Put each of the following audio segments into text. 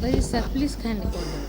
Register, please kindly hold on.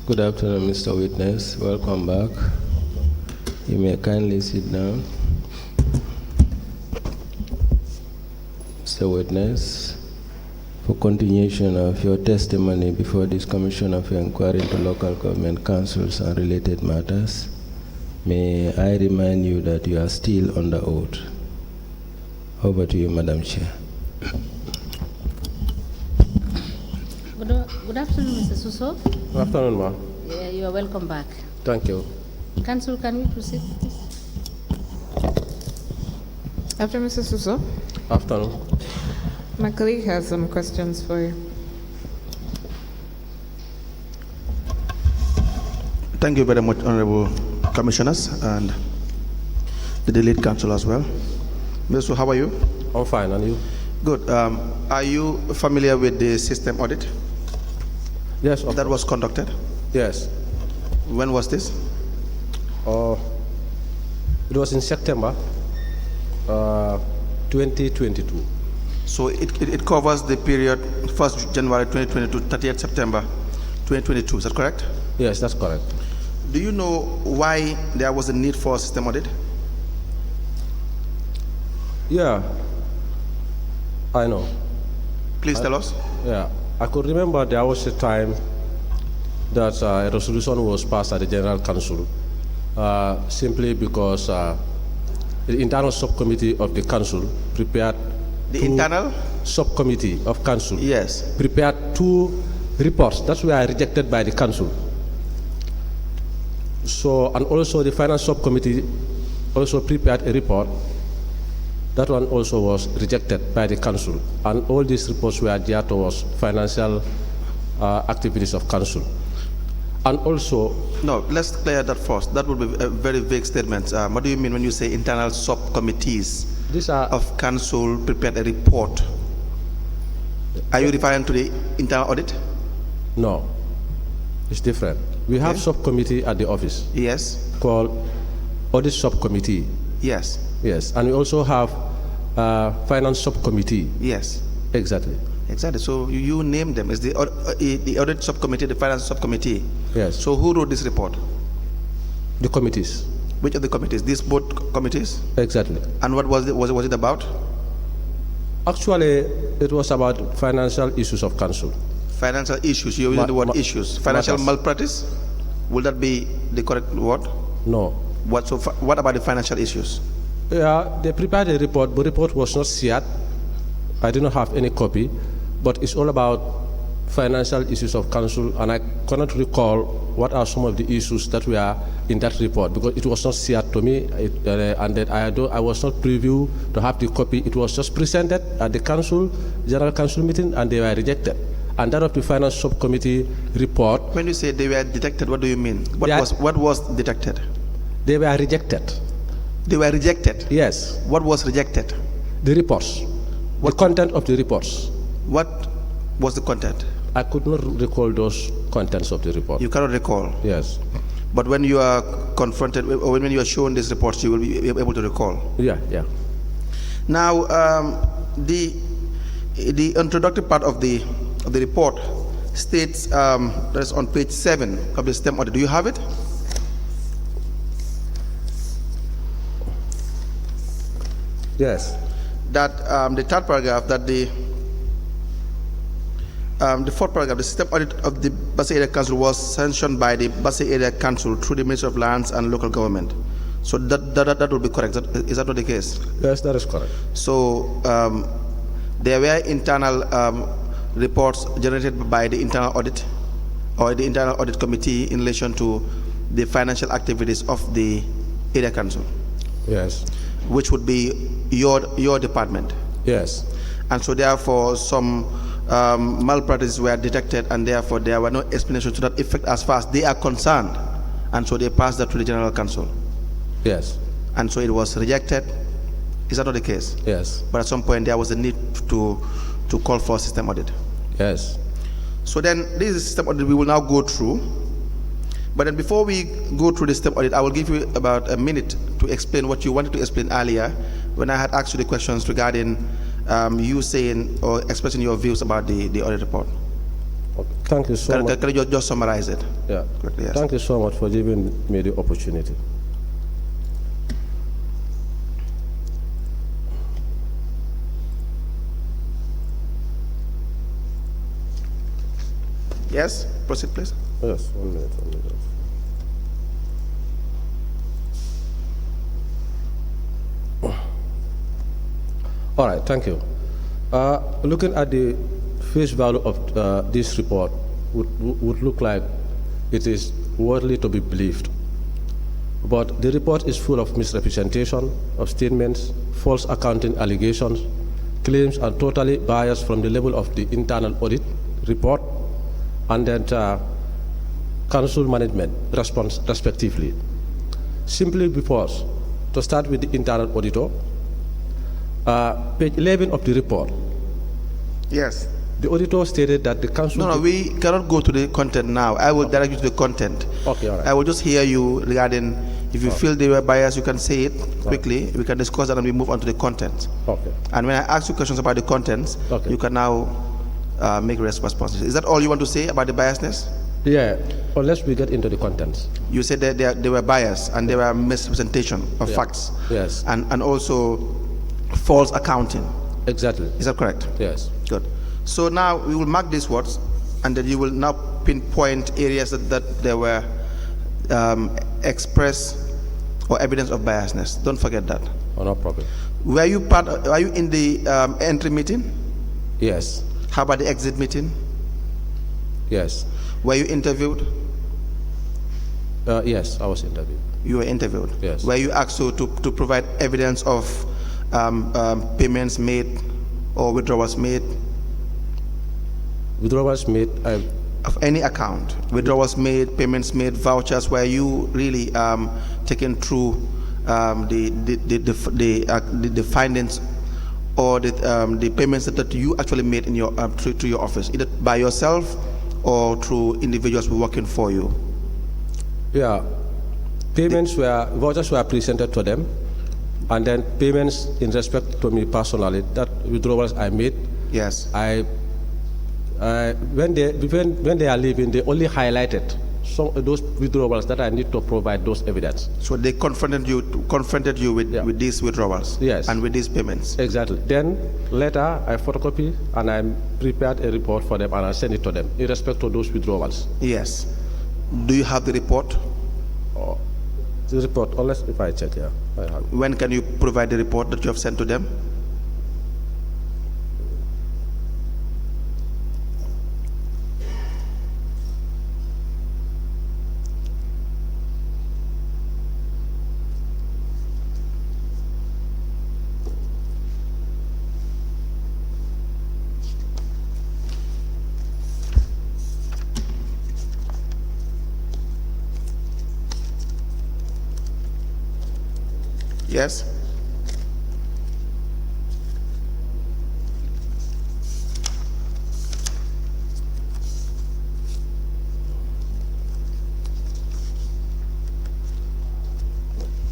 Good afternoon, Mr. Witness. Welcome back. You may kindly sit down. Mr. Witness, for continuation of your testimony before this Commission of Inquiry into Local Government Councils and related matters, may I remind you that you are still under oath. Over to you, Madam Chair. Good afternoon, Mr. Suso. Good afternoon, ma'am. Yeah, you are welcome back. Thank you. Council, can we proceed, please? After Mr. Suso, Afternoon. my colleague has some questions for you. Thank you very much, Honorable Commissioners and the Delegate Council as well. Mr. How are you? I'm fine, and you? Good. Are you familiar with the system audit Yes, that was conducted? yes. When was this? It was in September 2022. So it covers the period 1st January 2022 to 30th September 2022. Is that correct? Yes, that's correct. Do you know why there was a need for a system audit? Yeah, I know. Please tell us. Yeah, I could remember there was a time that a resolution was passed at the General Council simply because the internal subcommittee of the council prepared The internal? subcommittee of council Yes. prepared 2 reports that were rejected by the council. So, and also the finance subcommittee also prepared a report. That one also was rejected by the council, and all these reports were geared towards financial activities of council. And also, No, let's clear that first. That would be a very vague statement. What do you mean when you say internal subcommittees these are of council prepared a report? Are you referring to the internal audit? no, it's different. We have Okay. subcommittee at the office Yes. called audit subcommittee. Yes. Yes, and we also have finance subcommittee. Yes. Exactly. Exactly. So you name them. Is the audit subcommittee, the finance subcommittee? Yes. So who wrote this report? The committees. Which of the committees? These both committees? Exactly. And what was it about? Actually, it was about financial issues of council. Financial issues. You're using the word issues. Financial matters. malpractice? Will that be the correct word? No. What about the financial issues? Yeah, they prepared a report, but the report was not shared. I do not have any copy, but it's all about financial issues of council, and I cannot recall what are some of the issues that were in that report because it was not shared to me, and that I was not privy to have the copy. It was just presented at the council, general council meeting, and they were rejected. And that of the finance subcommittee report, When you say they were detected, what do you mean? What was detected? they were rejected. They were rejected. Yes, What was rejected? the reports, the content of the reports. What was the content? I could not recall those contents of the report. You cannot recall. Yes. But when you are confronted, or when you are shown these reports, you will be able to recall. Yeah, yeah. Now, the introductory part of the report states that's on page 7 of the STEM audit. Do you have it? Yes. That the third paragraph, that the fourth paragraph, the system audit of the Basay Area Council was sanctioned by the Basay Area Council through the Ministry of Lands and Local Government. So that would be correct. Is that not the case? Yes, that is correct. So there were internal reports generated by the internal audit or the internal audit committee in relation to the financial activities of the area council, Yes. which would be your department. Yes. And so therefore some malpractices were detected, and therefore there were no explanations to that effect as far as they are concerned, and so they passed that to the general council, Yes. and so it was rejected. Is that not the case? Yes. But at some point there was a need to call for a system audit. Yes. So then this is a system audit we will now go through. But then before we go through the system audit, I will give you about a minute to explain what you wanted to explain earlier when I had asked you the questions regarding you saying or expressing your views about the audit report. Okay. Thank you so much. Can you just summarize it? Yeah. Quickly, yes. Thank you so much for giving me the opportunity. Yes, proceed please. Yes, 1 minute, 1 minute. All right, thank you. Looking at the face value of this report would look like it is worthy to be believed. But the report is full of misrepresentation of statements, false accounting allegations, claims, and totally biased from the level of the internal audit report and then council management response respectively. Simply because, to start with the internal auditor, page 11 of the report, Yes. the auditor stated that the council... No, we cannot go to the content now. I will direct you to the content. Okay, all right. I will just hear you regarding, if you feel they were biased, you can say it quickly. We can discuss that and we move on to the content. Okay. And when I ask you questions about the contents, Okay. you can now make responses. Is that all you want to say about the biasness? Yeah, unless we get into the contents. You said that they were biased and they were misrepresentation of facts. Yes. And also false accounting. Exactly. Is that correct? Yes. Good. So now we will mark these words, and then you will now pinpoint areas that there were express or evidence of biasness. Don't forget that. Oh, no problem. Were you in the entry meeting? Yes. How about the exit meeting? Yes. Were you interviewed? Yes, I was interviewed. You were interviewed. Yes. Were you asked to provide evidence of payments made or withdrawals made? Withdrawals made, Of any account, withdrawals made, payments made, vouchers. Were you really taken through the findings or the payments that you actually made in your to your office, either by yourself or through individuals working for you? yeah, vouchers were presented to them, and then payments in respect to me personally, that withdrawals I made, Yes. when they are leaving, they only highlighted some of those withdrawals that I need to provide those evidence. So they confronted you with these withdrawals. Yes. And with these payments. Exactly. Then later I photocopy and I prepared a report for them and I sent it to them in respect to those withdrawals. Yes. Do you have the report? The report, unless if I check here, I have. When can you provide the report that you have sent to them? Yes.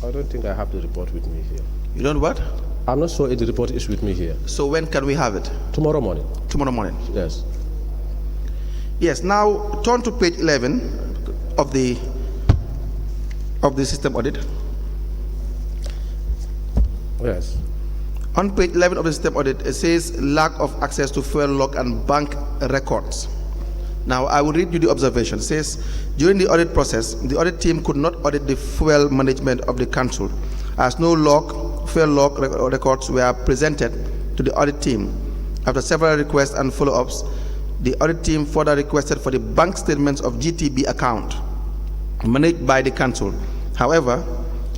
I don't think I have the report with me here. You don't what? I'm not sure if the report is with me here. So when can we have it? Tomorrow morning. Tomorrow morning. Yes. Yes. Now turn to page 11 of the system audit. Yes. On page 11 of the system audit, it says lack of access to fuel log and bank records. Now, I will read you the observation. It says, during the audit process, the audit team could not audit the fuel management of the council, as no fuel log records were presented to the audit team. After several requests and follow-ups, the audit team further requested for the bank statements of GTB account managed by the council. However,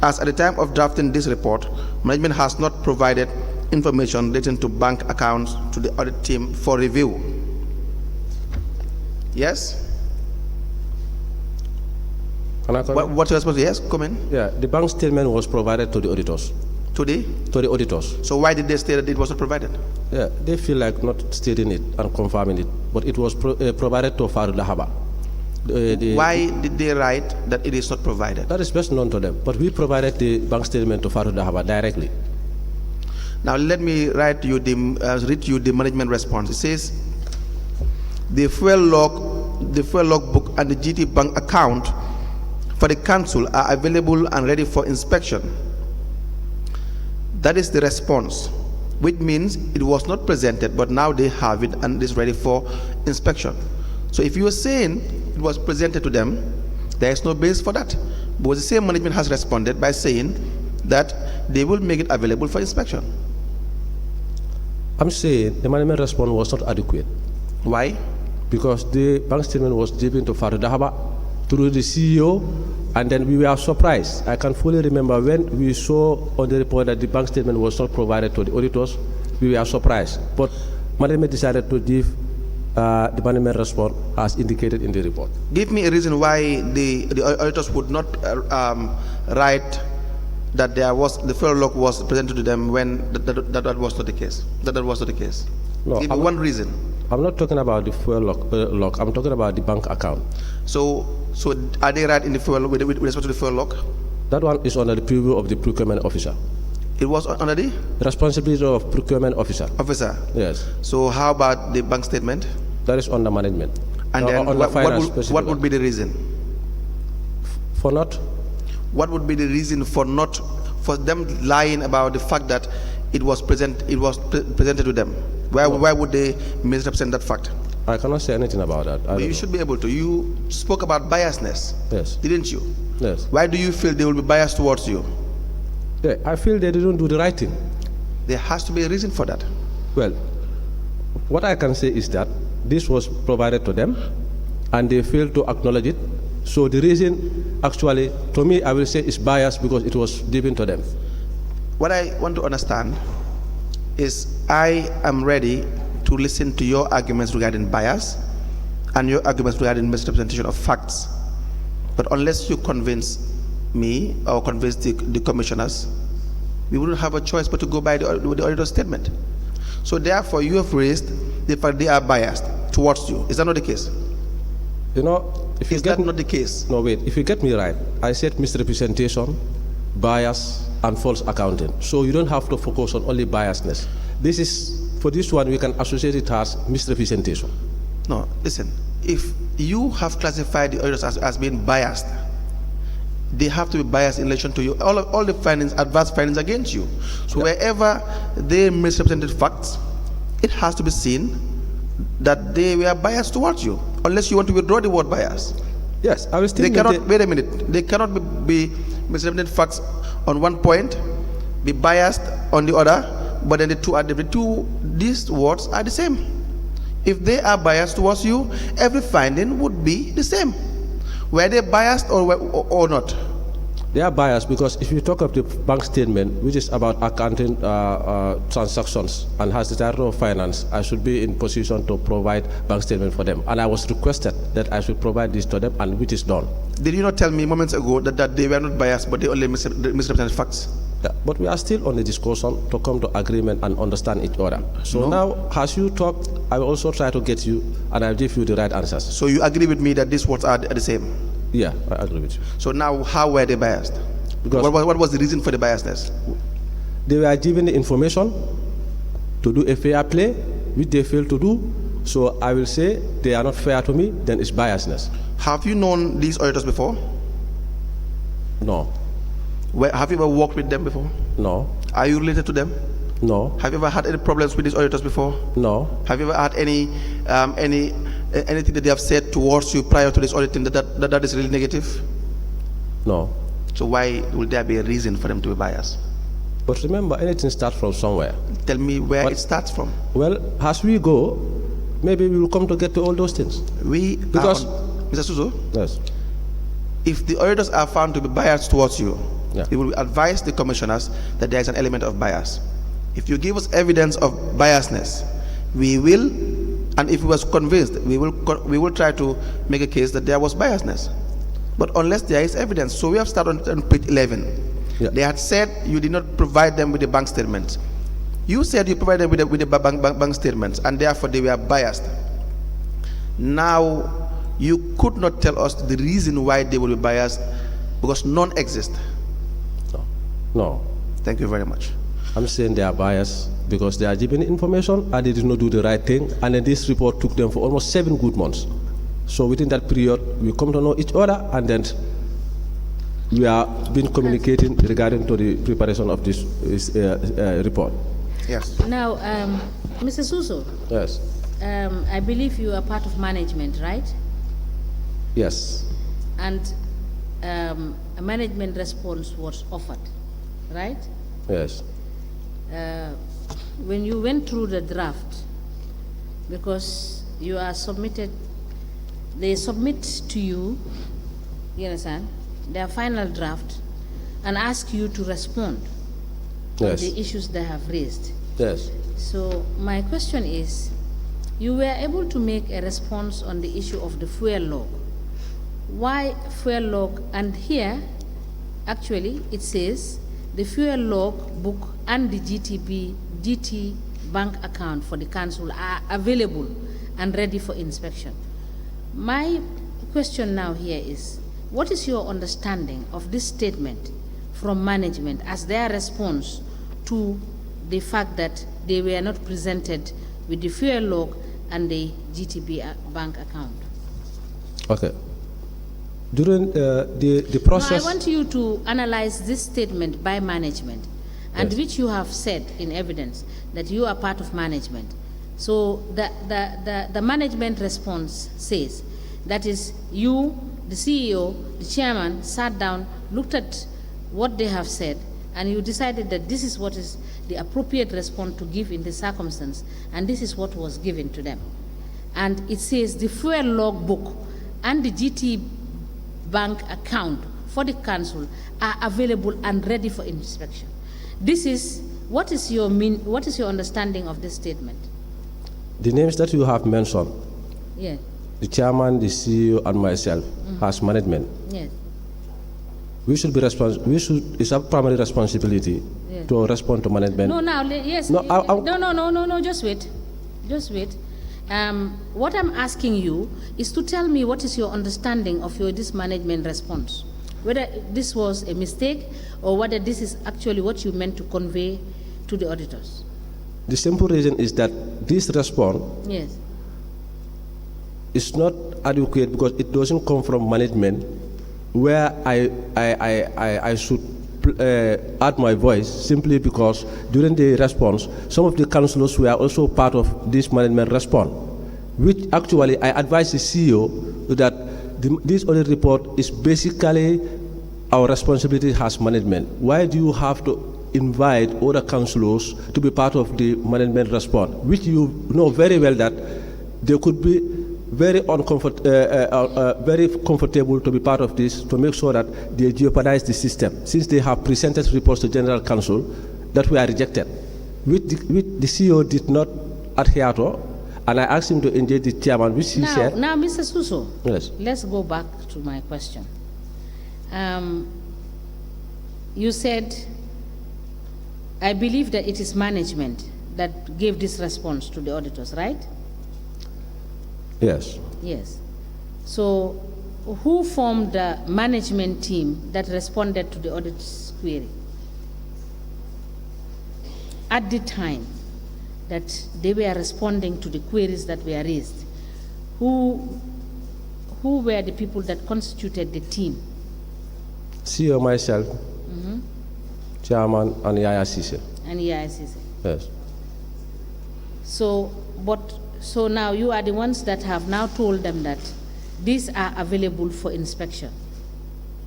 as at the time of drafting this report, management has not provided information relating to bank accounts to the audit team for review. Yes? Can I comment? What's your response? Yes, comment. Yeah, the bank statement was provided to the auditors. To the auditors. So why did they state that it wasn't provided? Yeah, they feel like not stating it and confirming it, but it was provided to Faru Lahaba. Why did they write that it is not provided? That is best known to them, but we provided the bank statement to Faru Lahaba directly. Now let me read you the management response. It says, the fuel log book and the GT bank account for the council are available and ready for inspection. That is the response, which means it was not presented, but now they have it and it is ready for inspection. So if you are saying it was presented to them, there is no basis for that. But the same management has responded by saying that they will make it available for inspection. I'm saying the management response was not adequate. Why? Because the bank statement was given to Faru Lahaba through the CEO, and then we were surprised. I can fully remember when we saw on the report that the bank statement was not provided to the auditors, we were surprised. But management decided to give the management response as indicated in the report. Give me a reason why the auditors would not write that the fuel log was presented to them when that was not the case. That was not the case. No, give me one reason. I'm not talking about the fuel log. I'm talking about the bank account. So are they right in the fuel with respect to the fuel log? That one is under the purview of the procurement officer. It was under the responsibility of procurement officer. Officer. Yes. So how about the bank statement? That is under management. And then what would be the reason? For not? What would be the reason for them lying about the fact that it was presented to them? Why would they misrepresent that fact? I cannot say anything about that. You should be able to. You spoke about biasness. Yes. Didn't you? Yes. Why do you feel they will be biased towards you? Yeah, I feel they didn't do the right thing. There has to be a reason for that. Well, what I can say is that this was provided to them and they failed to acknowledge it. So the reason, actually, to me, I will say is biased because it was given to them. What I want to understand is I am ready to listen to your arguments regarding bias and your arguments regarding misrepresentation of facts. But unless you convince me or convince the commissioners, we wouldn't have a choice but to go by the auditor's statement. So therefore, you have raised the fact they are biased towards you. Is that not the case? You know, if is that not the case? No, wait. If you get me right, I said misrepresentation, bias, and false accounting. So you don't have to focus on only biasness. This is, for this one, we can associate it as misrepresentation. No, listen. If you have classified the auditors as being biased, they have to be biased in relation to you. All the findings, adverse findings against you. So wherever they misrepresented facts, it has to be seen that they were biased towards you, unless you want to withdraw the word bias. Yes, I will still. They cannot. Wait a minute. They cannot be misrepresented facts on one point, be biased on the other, but then the two. These words are the same. If they are biased towards you, every finding would be the same. Were they biased or not? They are biased because if you talk of the bank statement, which is about accounting transactions and has the title of finance, I should be in position to provide bank statement for them. And I was requested that I should provide this to them, and which is done. Did you not tell me moments ago that they were not biased, but they only misrepresented facts? Yeah, but we are still on the discussion to come to agreement and understand each other. So now, as you talk, I will also try to get you, and I'll give you the right answers. So you agree with me that these words are the same? Yeah, I agree with you. So now, how were they biased? Because what was the reason for the biasness? They were given the information to do a fair play, which they failed to do. So I will say they are not fair to me, then it's biasness. Have you known these auditors before? No. Have you ever worked with them before? No. Are you related to them? No. Have you ever had any problems with these auditors before? No. Have you ever had any anything that they have said towards you prior to this auditing that is really negative? No. So why would there be a reason for them to be biased? But remember, anything starts from somewhere. Tell me where it starts from. Well, as we go, maybe we will come to get to all those things. Because, Mr. Suso, yes, if the auditors are found to be biased towards you, yeah, we will advise the commissioners that there is an element of bias. If you give us evidence of biasness, we will, and if we was convinced, we will try to make a case that there was biasness. But unless there is evidence, so we have started on page 11. Yeah. They had said you did not provide them with the bank statements. You said you provided them with the bank statements, and therefore they were biased. Now, you could not tell us the reason why they would be biased, because none exist. no. Thank you very much. I'm saying they are biased because they are given information and they did not do the right thing, and then this report took them for almost 7 good months. So within that period, we come to know each other, and then we have been communicating regarding to the preparation of this report. Yes. Now, Mr. Suso, Yes. I believe you are part of management, right? Yes. And a management response was offered, right? Yes. When you went through the draft, because you are submitted, they submit to you, you understand, their final draft, and ask you to respond Yes. to the issues they have raised. Yes. So my question is, you were able to make a response on the issue of the fuel log. Why fuel log? And here, actually, it says the fuel log book and the GT bank account for the council are available and ready for inspection. My question now here is, what is your understanding of this statement from management as their response to the fact that they were not presented with the fuel log and the GTB bank account? Okay. During the process... No, I want you to analyze this statement by management, and Yes. which you have said in evidence that you are part of management. So the management response says, that is, you, the CEO, the chairman, sat down, looked at what they have said, and you decided that this is what is the appropriate response to give in this circumstance, and this is what was given to them. And it says the fuel log book and the GT bank account for the council are available and ready for inspection. This is, what is your understanding of this statement? The names that you have mentioned, Yeah. the chairman, the CEO, and myself, as management, Yes. we should be responsible. It's our primary responsibility Yeah. to respond to management. No, now, yes. No, No, just wait. Just wait. What I'm asking you is to tell me what is your understanding of this management response. Whether this was a mistake or whether this is actually what you meant to convey to the auditors. The simple reason is that this response Yes. is not adequate because it doesn't come from management, where I should add my voice, simply because during the response, some of the councillors were also part of this management response, which actually I advised the CEO that this audit report is basically our responsibility as management. Why do you have to invite other councillors to be part of the management response, which you know very well that they could be very very comfortable to be part of this, to make sure that they jeopardize the system, since they have presented reports to General Council that were rejected, which the CEO did not adhere to, and I asked him to engage the chairman, which he said. Now, Mr. Suso, Yes. let's go back to my question. You said, I believe that it is management that gave this response to the auditors, right? Yes. Yes. So, who formed the management team that responded to the audit's query? At the time that they were responding to the queries that were raised, who were the people that constituted the team? CEO, myself, chairman, and Yaya Sise. And yes. Yes. So, but So now you are the ones that have now told them that these are available for inspection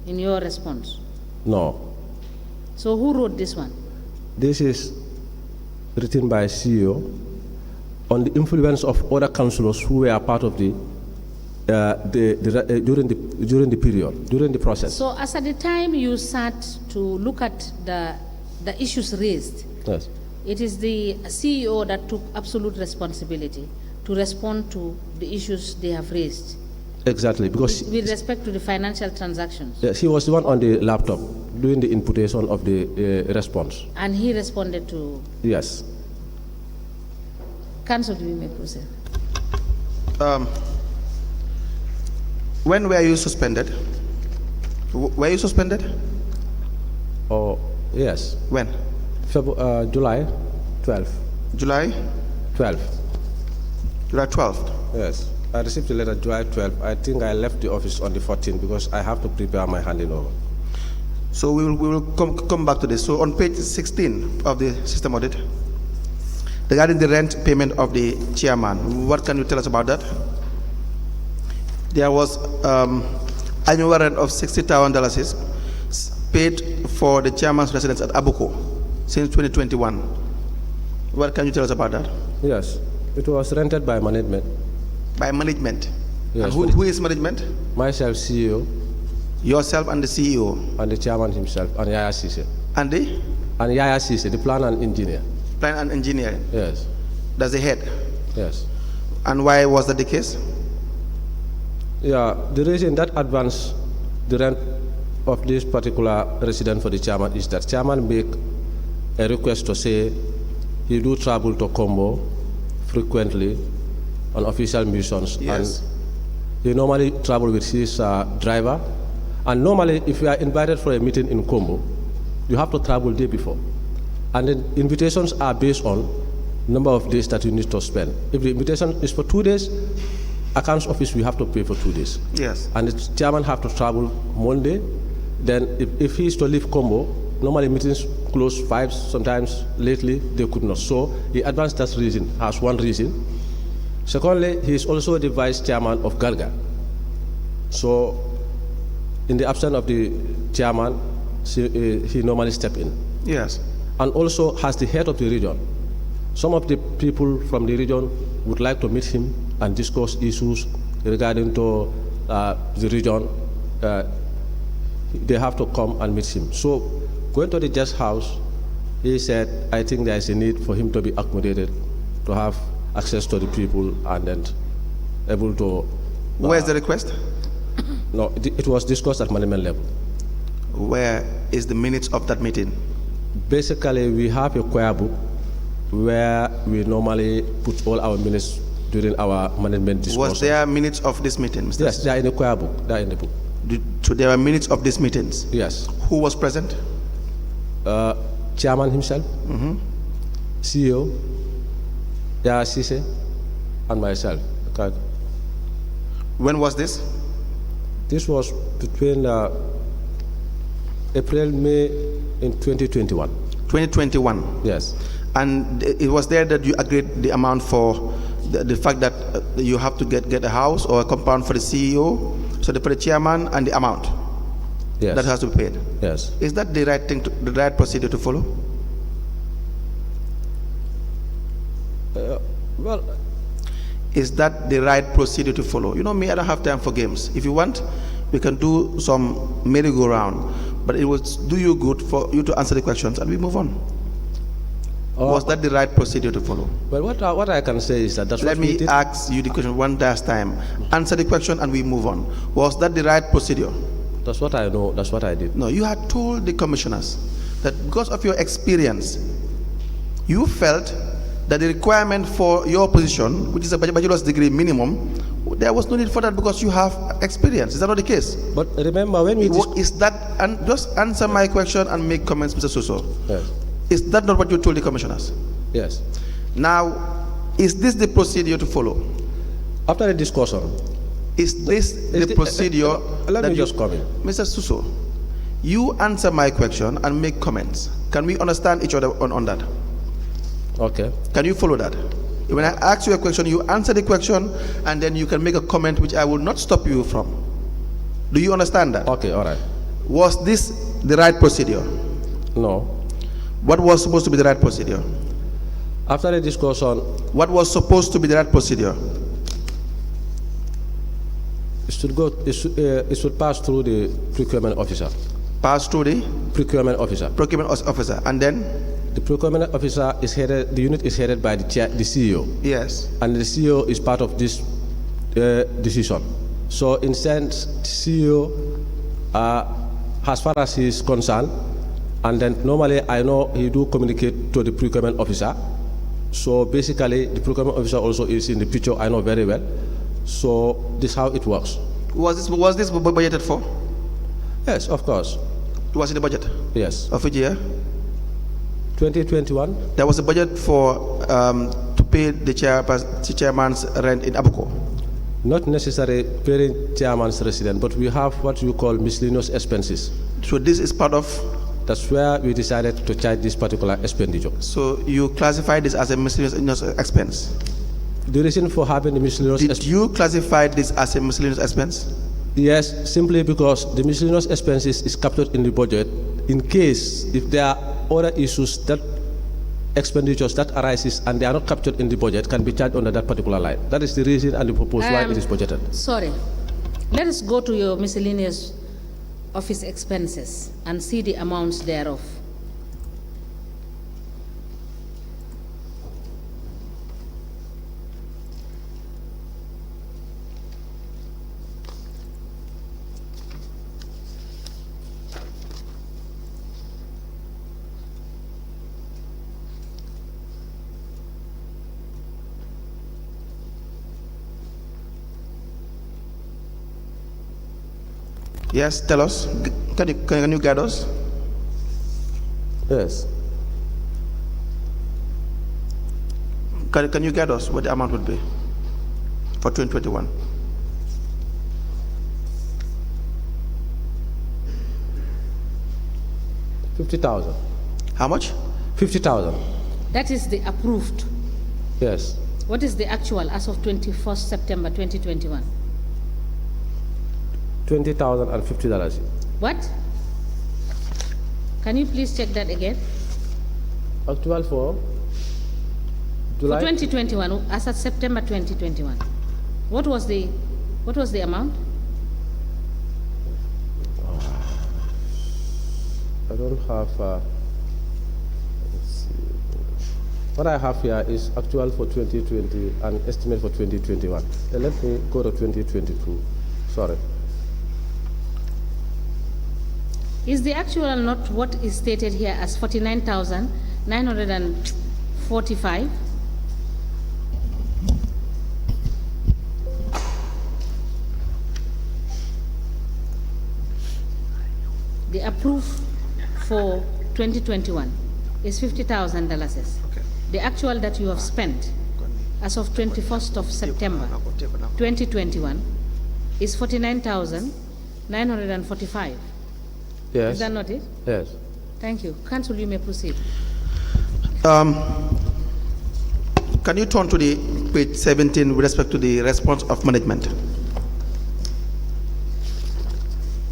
in your response. No. So who wrote this one? This is written by CEO on the influence of other councillors who were part of during the period, during the process. So as at the time you sat to look at the issues raised, Yes. it is the CEO that took absolute responsibility to respond to the issues they have raised Exactly, because with respect to the financial transactions. yes, he was the one on the laptop doing the imputation of the response. And he responded to. Yes. Council, we may proceed. When were you suspended? Were you suspended? Oh, yes. When? July 12th. July? 12th. July 12th. Yes. I received the letter July 12th. I think I left the office on the 14th because I have to prepare my handing over. So we will come back to this. So on page 16 of the system audit, regarding the rent payment of the chairman, what can you tell us about that? There was annual rent of $60,000 paid for the chairman's residence at Abuko since 2021. What can you tell us about that? Yes. It was rented by management. By management. Yes, And who is management? Myself, CEO, Yourself and the CEO. and the chairman himself, and Yaya Sise. And the And Yaya Sise, the planner and engineer. plan and engineering. Yes. That's the head. Yes. And why was that the case? Yeah, the reason that advance the rent of this particular resident for the chairman is that chairman make a request to say he do travel to Combo frequently on official missions. Yes. And he normally travel with his driver. And normally, if you are invited for a meeting in Combo, you have to travel day before. And then invitations are based on number of days that you need to spend. If the invitation is for 2 days, accounts office we have to pay for 2 days. Yes. And the chairman have to travel Monday. Then if he is to leave Combo, normally meetings close 5, sometimes lately they could not. So he advanced that reason as one reason. Secondly, he is also the vice chairman of Galga. So in the absence of the chairman, he normally step in. Yes. And also as the head of the region, some of the people from the region would like to meet him and discuss issues regarding to the region. They have to come and meet him. So going to the guest house, he said, I think there is a need for him to be accommodated, to have access to the people and then able to... Where's the request? No, it was discussed at management level. Where is the minutes of that meeting? Basically, we have a choir book where we normally put all our minutes during our management discussion. Was there minutes of this meeting, Mr. Yes, they are in the choir book. They are in the book. So there are minutes of these meetings? Yes. Who was present? Chairman himself, CEO, Yaya Sise, and myself. Okay. When was this? This was between April, May in 2021. 2021. Yes. And it was there that you agreed the amount for the fact that you have to get a house or a compound for the CEO, so for the chairman, and the amount Yes. that has to be paid. Yes. Is that the right thing, the right procedure to follow? Well, Is that the right procedure to follow? You know me, I don't have time for games. If you want, we can do some merry-go-round, but it will do you good for you to answer the questions and we move on. Was that the right procedure to follow? well, what I can say is that that's Let what we me did. ask you the question one last time. Answer the question and we move on. Was that the right procedure? That's what I know. That's what I did. No, you had told the commissioners that because of your experience, you felt that the requirement for your position, which is a bachelor's degree minimum, there was no need for that because you have experience. Is that not the case? But remember when we Is that, and just answer my question and make comments, Mr. Suso. yes, Is that not what you told the commissioners? yes. Now, is this the procedure to follow? After the discussion, Is this the procedure? let that me you- just come in. Mr. Suso, you answer my question and make comments. Can we understand each other on that? Okay. Can you follow that? When I ask you a question, you answer the question, and then you can make a comment which I will not stop you from. Do you understand that? Okay, all right. Was this the right procedure? No. What was supposed to be the right procedure? After the discussion, What was supposed to be the right procedure? it should pass through the procurement officer. Pass through the Procurement officer. procurement officer, and then The procurement officer is headed, the unit is headed by the CEO. yes, And the CEO is part of this decision. So in sense, CEO, as far as he is concerned, and then normally I know he do communicate to the procurement officer. So basically, the procurement officer also is in the picture, I know very well. So this is how it works. was this budgeted for? Yes, of course. It was in the budget Yes. of which year? 2021? There was a budget for to pay the chairman's rent in Abuko. Not necessarily paying chairman's resident, but we have what you call miscellaneous expenses. So this is part of. That's where we decided to charge this particular expenditure. So you classify this as a miscellaneous expense. The reason for having the miscellaneous Did you classify this as a miscellaneous expense? Yes, simply because the miscellaneous expenses is captured in the budget in case if there are other issues that expenditures that arises and they are not captured in the budget can be charged under that particular line. That is the reason and the purpose why it is budgeted. Sorry. Let us go to your miscellaneous office expenses and see the amounts thereof. Yes, tell us. Can you guide us? Yes. Can you guide us what the amount would be for 2021? $50,000. How much? 50,000. That is the approved. Yes. What is the actual as of 21st September 2021? $20,050. What? Can you please check that again? Actual for For July. 2021, as of September 2021, what was the amount? I don't have. Let's see. What I have here is actual for 2020 and estimate for 2021. Let me go to 2022. Sorry. Is the actual not what is stated here as 49,945? The approved for 2021 is $50,000. Okay. The actual that you have spent as of 21st of September 2021 is 49,945. Yes. Is that not it? Yes. Thank you. Council, you may proceed. Can you turn to the page 17 with respect to the response of management?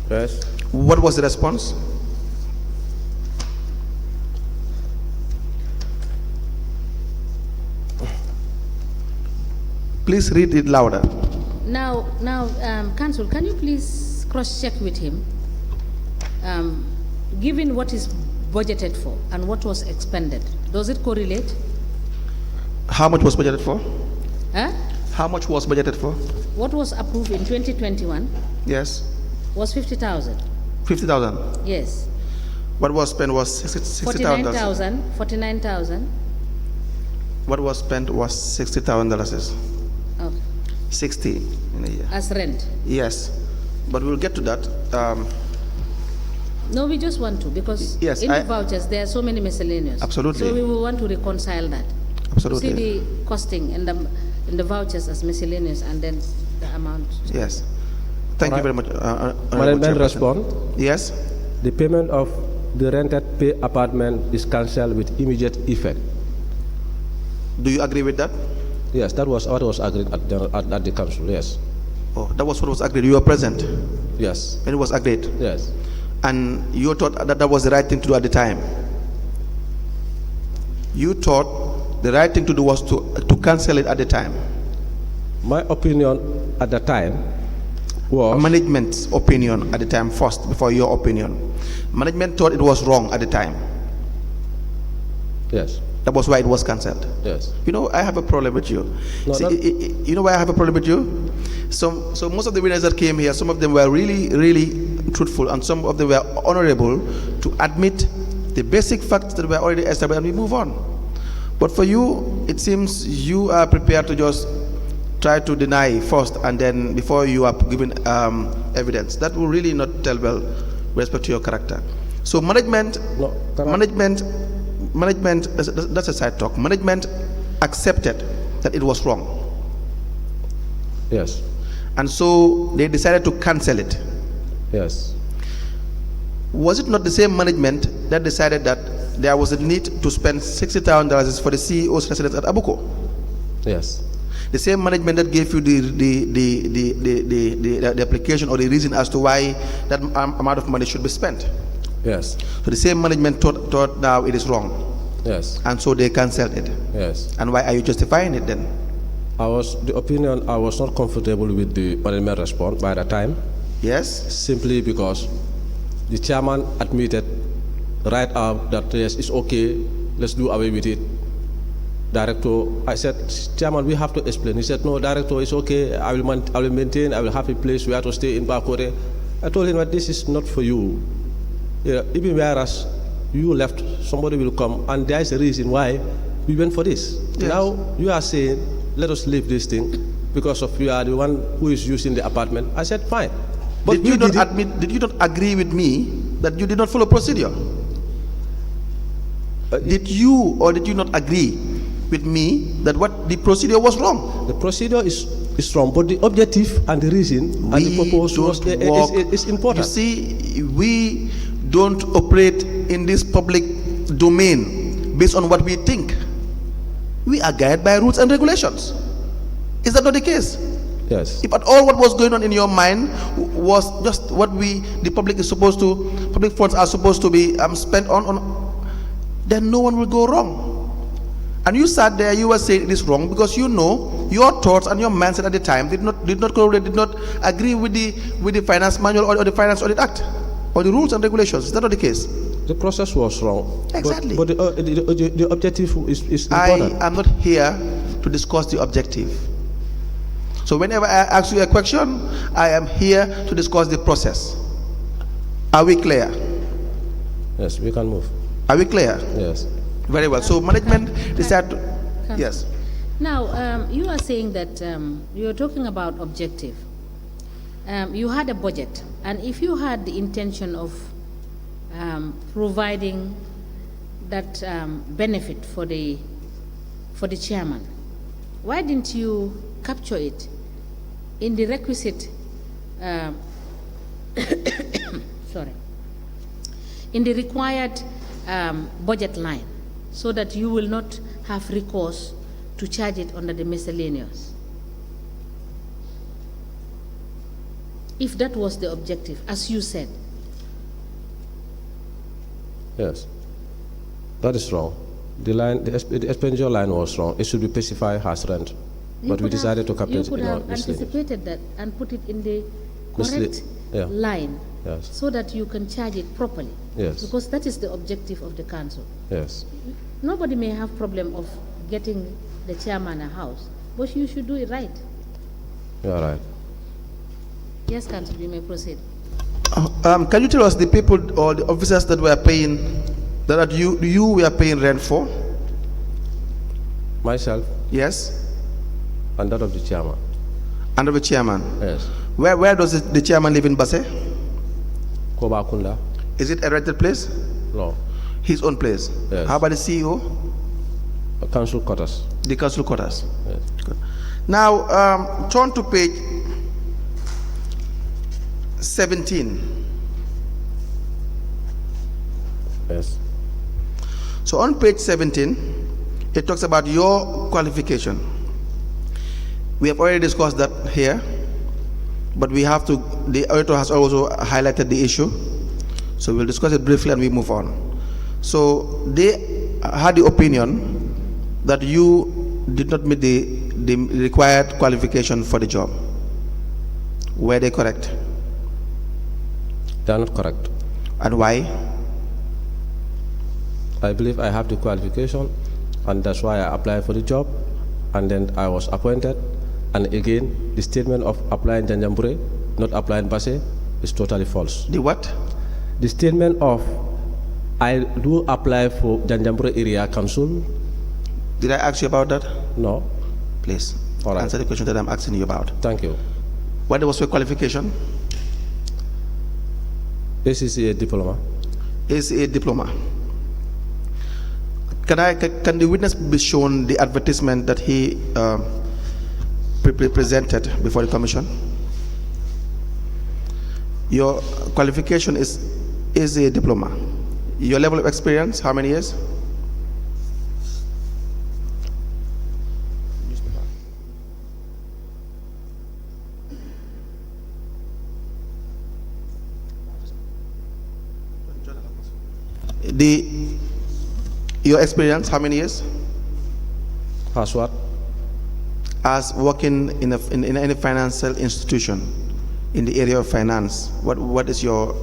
Yes. What was the response? Please read it louder. Now, Council, can you please cross-check with him, given what is budgeted for and what was expended, does it correlate? How much was budgeted for? Huh? How much was budgeted for? What was approved in 2021 Yes. was 50,000. 50,000. Yes. What was spent was 60,000. 49,000. What was spent was $60,000. Oh, 60 in a year. as rent. Yes. But we'll get to that. No, we just want to, because Yes, in the vouchers, there are so many miscellaneous. Absolutely. So we will want to reconcile that. Absolutely. See the costing in the vouchers as miscellaneous and then the amount. Yes. Thank you very much. Management Chairperson. respond. Yes. The payment of the rented pay apartment is cancelled with immediate effect. Do you agree with that? Yes, that was what was agreed at the council, yes. Oh, that was what was agreed. You were present Yes, when it was agreed. yes. And you thought that that was the right thing to do at the time. You thought the right thing to do was to cancel it at the time. My opinion at the time was... Management's opinion at the time first, before your opinion. Management thought it was wrong at the time. Yes, That was why it was cancelled. yes. You know, I have a problem with you. No, See, not- you know why I have a problem with you? So most of the winners that came here, some of them were really, really truthful, and some of them were honorable to admit the basic facts that were already established, and we move on. But for you, it seems you are prepared to just try to deny first, and then before you are given evidence. That will really not tell well with respect to your character. So management, No, management, that's a side talk. Management accepted that it was wrong. Yes, And so they decided to cancel it. yes. Was it not the same management that decided that there was a need to spend $60,000 for the CEO's residence at Abuko? Yes, The same management that gave you the application or the reason as to why that amount of money should be spent. yes, So the same management thought now it is wrong, yes, and so they cancelled it. yes. And why are you justifying it then? I was not comfortable with the management response by the time, Yes? simply because the chairman admitted right out that yes, it's okay, let's do away with it. Director, I said, Chairman, we have to explain. He said, no, Director, it's okay, I will maintain, I will have a place where to stay in Bakore. I told him that this is not for you. Yeah, even whereas you left, somebody will come, and there is a reason why we went for this. Yes. Now you are saying, let us leave this thing because of you are the one who is using the apartment. I said, fine. But Did you not agree with me that you did not follow procedure? Did you or did you not agree with me that what the procedure was wrong? the procedure is wrong, but the objective and the reason and the purpose is important. You see, we don't operate in this public domain based on what we think. We are guided by rules and regulations. Is that not the case? Yes. If at all what was going on in your mind was just what the public funds are supposed to be spent on, then no one will go wrong. And you sat there, you were saying it is wrong because you know your thoughts and your mindset at the time did not agree with the finance manual or the finance audit act or the rules and regulations. Is that not the case? The process was wrong. Exactly. But the objective is important. I am not here to discuss the objective. So whenever I ask you a question, I am here to discuss the process. Are we clear? Yes, we can move. Are we clear? Yes. Very well. So management decided to, yes. Now, you are saying that you are talking about objective. You had a budget, and if you had the intention of providing that benefit for the chairman, why didn't you capture it in the requisite sorry, in the required budget line, so that you will not have recourse to charge it under the miscellaneous? If that was the objective, as you said. Yes. That is wrong. The expenditure line was wrong. It should be specified as rent. But we decided to capture it in our in our You could have anticipated that and put it in the correct yeah. line, Yes. so that you can charge it properly. Yes. Because that is the objective of the council. Yes. Nobody may have problem of getting the chairman a house, but you should do it right. You are right. Yes, council, you may proceed. Can you tell us the people or the officers that were paying, that you were paying rent for? Myself Yes? and that of the chairman. Under the chairman? Yes. Where does the chairman live in Basse? Kobakunda? Is it a rented place? No. His own place? Yes. How about the CEO? Council quarters. The council quarters? Yes. Good. Now, turn to page 17. Yes. So on page 17, it talks about your qualification. We have already discussed that here, but we have to, the auditor has also highlighted the issue. So we'll discuss it briefly and we move on. So they had the opinion that you did not meet the required qualification for the job. Were they correct? They are not correct. And why? I believe I have the qualification, and that's why I applied for the job, and then I was appointed. And again, the statement of applying Janjambure, not applying Basse, is totally false. The what? The statement of I do apply for Janjambure Area Council. Did I ask you about that? No. Please, All right. answer the question that I'm asking you about. Thank you. What was your qualification? ACCA diploma. ACA diploma. Can the witness be shown the advertisement that he presented before the commission? Your qualification is a diploma. Your level of experience, how many years? Your experience, how many years? As what? As working in any financial institution in the area of finance. What is your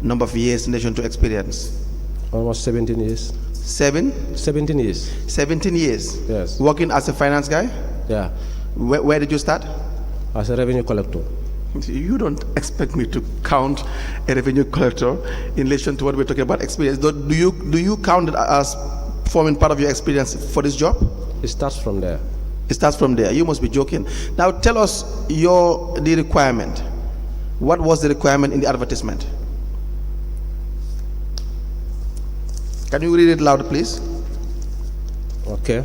number of years in relation to experience? Almost 17 years. 17 years. 17 years. Yes. Working as a finance guy? Yeah. Where did you start? As a revenue collector. You don't expect me to count a revenue collector in relation to what we're talking about experience. Do you count it as forming part of your experience for this job? It starts from there. It starts from there. You must be joking. Now tell us the requirement. What was the requirement in the advertisement? Can you read it loud, please? Okay.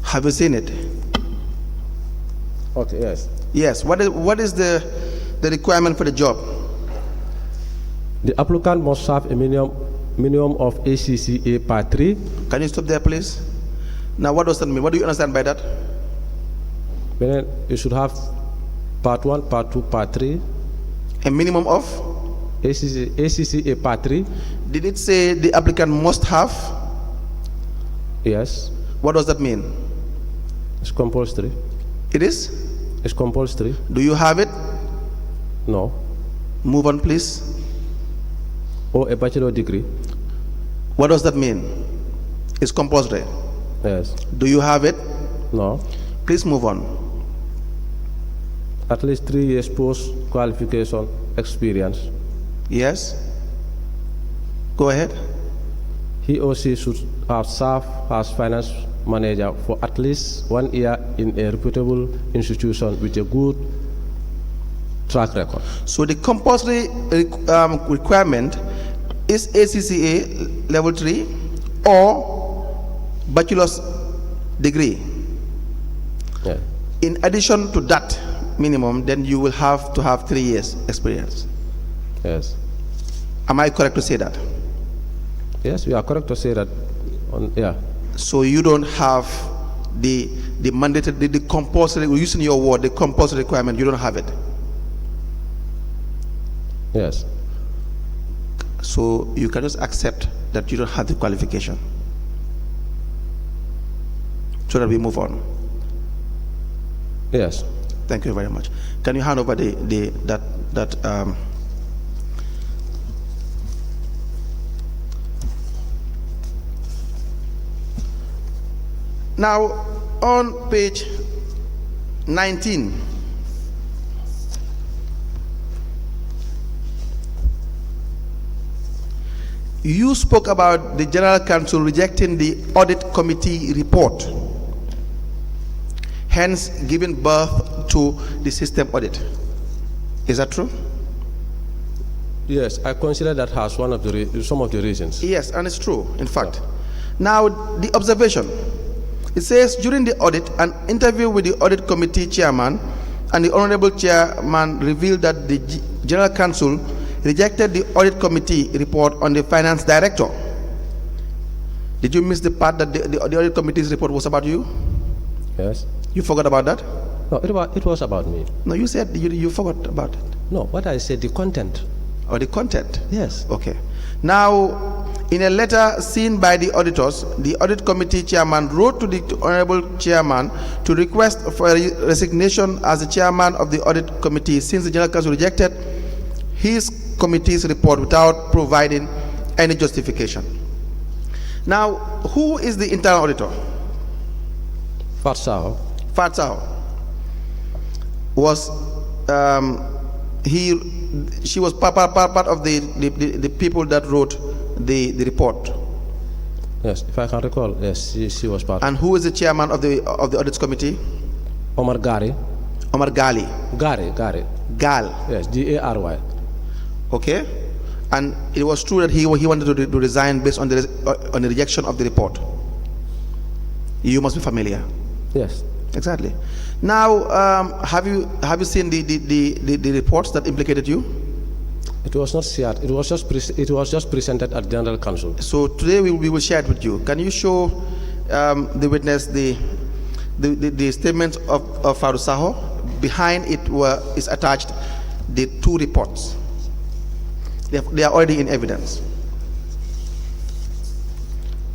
Have you seen it? Okay, yes. Yes. What is the requirement for the job? The applicant must have a minimum of ACCA Part 3. Can you stop there, please? Now, what does that mean? What do you understand by that? Then you should have Part 1, Part 2, Part 3. A minimum of? ACCA Part 3. Did it say the applicant must have? Yes. What does that mean? It's compulsory. It is? It's compulsory. Do you have it? No. Move on, please. Or a bachelor degree. What does that mean? It's compulsory. Yes. Do you have it? No. Please move on. At least 3 years post qualification experience. Yes? Go ahead. He or she should have served as finance manager for at least 1 year in a reputable institution with a good track record. So the compulsory requirement is ACCA level 3 or bachelor's degree. Yeah. In addition to that minimum, then you will have to have 3 years experience. Yes. Am I correct to say that? Yes, you are correct to say that. Yeah. So you don't have the mandated, the compulsory, using your word, the compulsory requirement, you don't have it. Yes. So you can just accept that you don't have the qualification. So that we move on. Yes. Thank you very much. Can you hand over that now on page 19, you spoke about the General Counsel rejecting the audit committee report, hence giving birth to the system audit. Is that true? Yes, I consider that as one of the some of the reasons. Yes, and it's true, in fact. Now, the observation. It says, during the audit, an interview with the audit committee chairman and the honorable chairman revealed that the general counsel rejected the audit committee report on the finance director. Did you miss the part that the audit committee's report was about you? Yes. You forgot about that? No, it was about me. No, you said you forgot about it. No, what I said, the content. Or the content? Yes. Okay. Now, in a letter seen by the auditors, the audit committee chairman wrote to the honorable chairman to request for a resignation as the chairman of the audit committee since the general counsel rejected his committee's report without providing any justification. Now, who is the internal auditor? Fatsao. Fatsao was she was part of the people that wrote the report. Yes, if I can recall, yes, she was part. And who is the chairman of the audits committee? Omar Gari. Omar Gali. Gari. Gal. Yes, Gary. Okay, and it was true that he wanted to resign based on the rejection of the report. You must be familiar. Yes. Exactly. Now, have you seen the reports that implicated you? It was not shared. It was just presented at General Council. So today we will share it with you. Can you show the witness the statement of Faru Saho? Behind it is attached the two reports. They are already in evidence.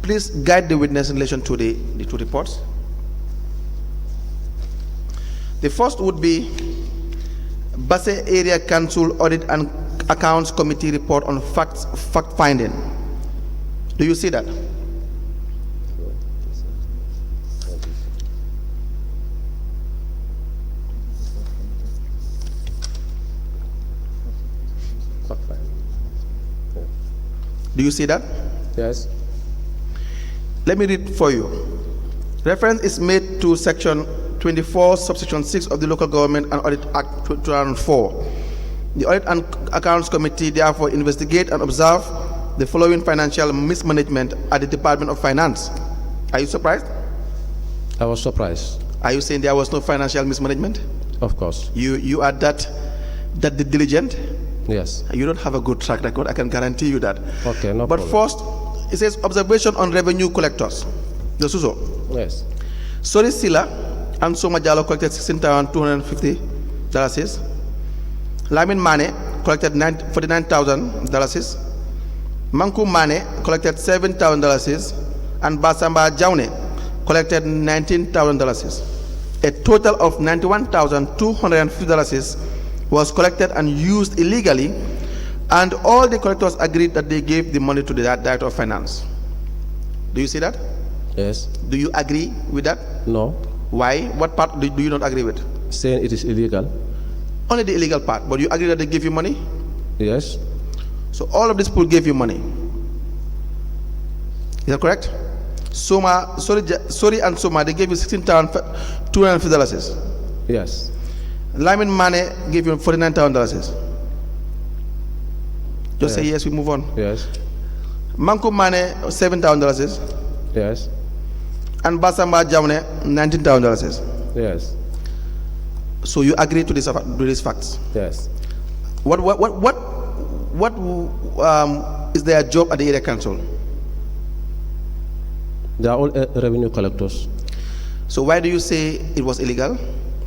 Please guide the witness in relation to the two reports. The first would be Basse Area Council Audit and Accounts Committee report on fact finding. Do you see that? Do you see that? Yes. Let me read for you. Reference is made to section 24, subsection 6 of the Local Government and Audit Act 2004. The Audit and Accounts Committee therefore investigate and observe the following financial mismanagement at the Department of Finance. Are you surprised? I was surprised. Are you saying there was no financial mismanagement? Of course. You are that diligent? Yes. You don't have a good track record, I can guarantee you that. Okay, no but problem. First, it says observation on revenue collectors. The Suso. Yes. Sori Sila and Soma Jalo collected $16,250. Lamin Mane collected $49,000. Manku Mane collected $7,000. And Basamba Jaune collected $19,000. A total of $91,250 was collected and used illegally, and all the collectors agreed that they gave the money to the Director of Finance. Do you see that? Yes. Do you agree with that? No. Why? What part do you not agree with? Saying it is illegal. Only the illegal part, but you agree that they give you money? Yes. So all of these people gave you money. Is that correct? Sori and Soma, they gave you $16,250. Yes. Lamin Mane gave you $49,000. Just say yes, we move on. Yes. Manku Mane, $7,000. Yes. And Basamba Jaune, $19,000. Yes. So you agree to these facts? Yes. What is their job at the area council? They are all revenue collectors. So why do you say it was illegal?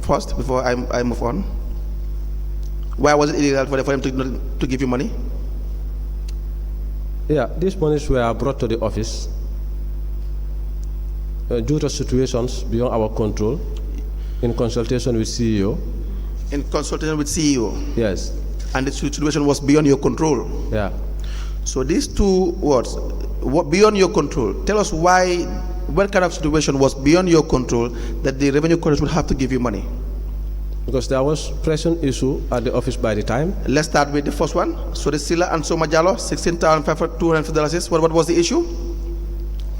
First, before I move on, why was it illegal for them to give you money? Yeah, these monies were brought to the office due to situations beyond our control, in consultation with CEO. In consultation with CEO? Yes. And the situation was beyond your control? Yeah. So these two words, beyond your control, tell us why, what kind of situation was beyond your control that the revenue collectors would have to give you money? Because there was pressing issue at the office by the time. Let's start with the first one. So the Sila and Soma Jalo, $16,250. What was the issue?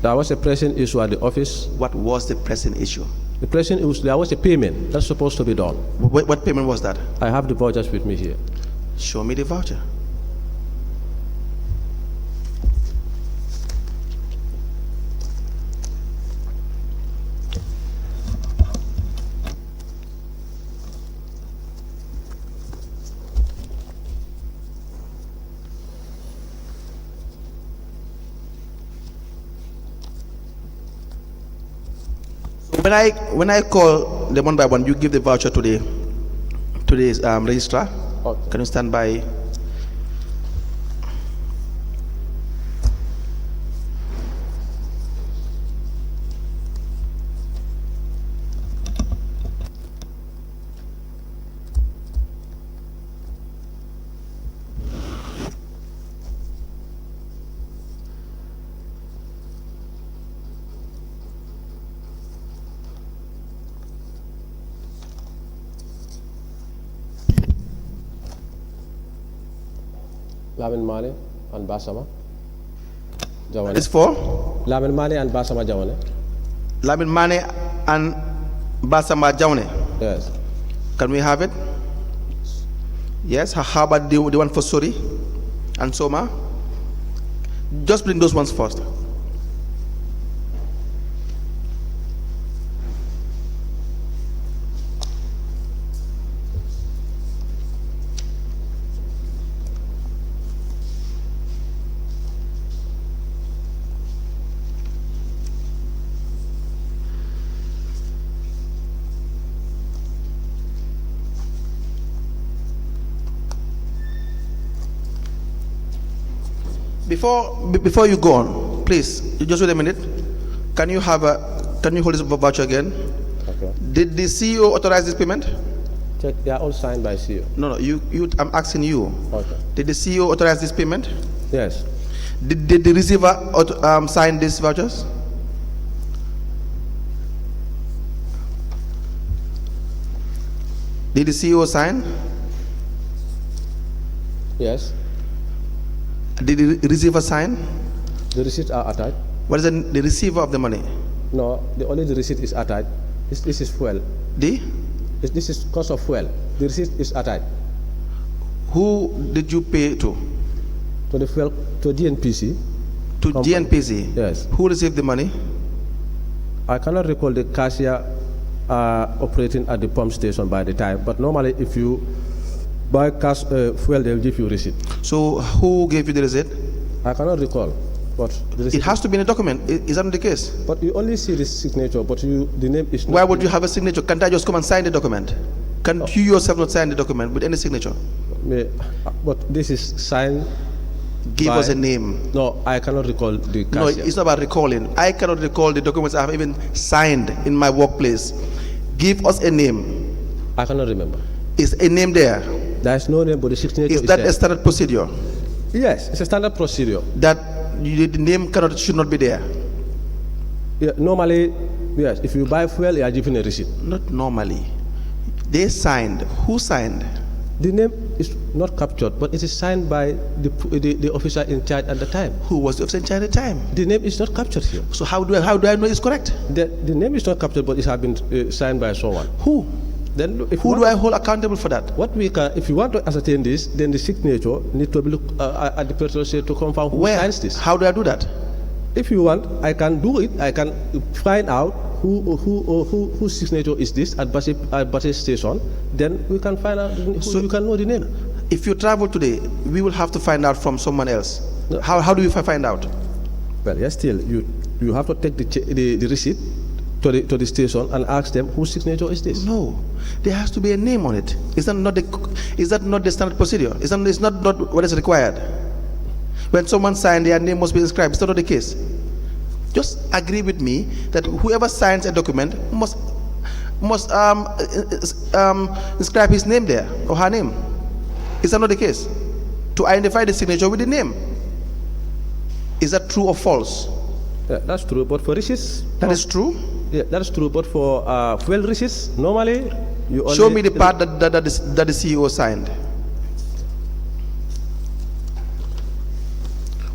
There was a pressing issue at the office. What was the pressing issue? The pressing issue, there was a payment that's supposed to be done. What payment was that? I have the vouchers with me here. Show me the voucher. when I call them one by one, you give the voucher to the registrar. Okay. Can you stand by? Lamin Mane and Basama Jawane. It's for Lamin Mane and Basama Jawane. Lamin Mane and Basama Jaune. Yes. Can we have it? Yes. How about the one for Suri and Soma? Just bring those ones first. Before you go on, please, you just wait a minute. Can you hold this voucher again? Okay. Did the CEO authorize this payment? Check. They are all signed by CEO. No. I'm asking you. Okay. Did the CEO authorize this payment? Yes. Did the receiver sign these vouchers? Did the CEO sign? Yes. Did the receiver sign? The receipts are attached. What is the receiver of the money? No, only the receipt is attached. This is fuel. This is cost of fuel. The receipt is attached. Who did you pay to? To the fuel, to DNPC. To company. GNPC? Yes. Who received the money? I cannot recall the cashier operating at the pump station by the time, but normally if you buy cash fuel, they will give you receipt. So who gave you the receipt? I cannot recall, but the receipt It has to be in a document. Is that not the case? But you only see the signature, but the name is not. Why would you have a signature? Can't I just come and sign the document? Can you yourself not sign the document with any signature? But this is signed. Give by, us a name. No, I cannot recall the No, cashier. it's not about recalling. I cannot recall the documents I have even signed in my workplace. Give us a name. I cannot remember. Is a name there? There is no name, but the signature Is is that there. a standard procedure? Yes, it's a standard procedure. That the name should not be there? Yeah, normally, yes, if you buy fuel, you are given a receipt. Not normally. They signed. Who signed? The name is not captured, but it is signed by the officer in charge at the time. Who was the officer in charge at the time? The name is not captured here. So how do I know it's correct? The name is not captured, but it has been signed by someone. Who? Then if Who do I hold accountable for that? What we can, if you want to ascertain this, then the signature need to be look at the petrol station to confirm who Where? signs this. How do I do that? If you want, I can do it. I can find out whose signature is this at Basse station. Then we can find out. So you can know the name. If you travel today, we will have to find out from someone else. How do we find out? Well, yes, still you have to take the receipt to the station and ask them whose signature is this. No, there has to be a name on it. Is that not the standard procedure? It's not what is required. When someone signs, their name must be inscribed. It's not the case. Just agree with me that whoever signs a document must inscribe his name there or her name. Is that not the case? To identify the signature with the name. Is that true or false? Yeah, that's true. But for receipts, That is true. yeah, that's true. But for fuel receipts, normally you only Show me the part that the CEO signed.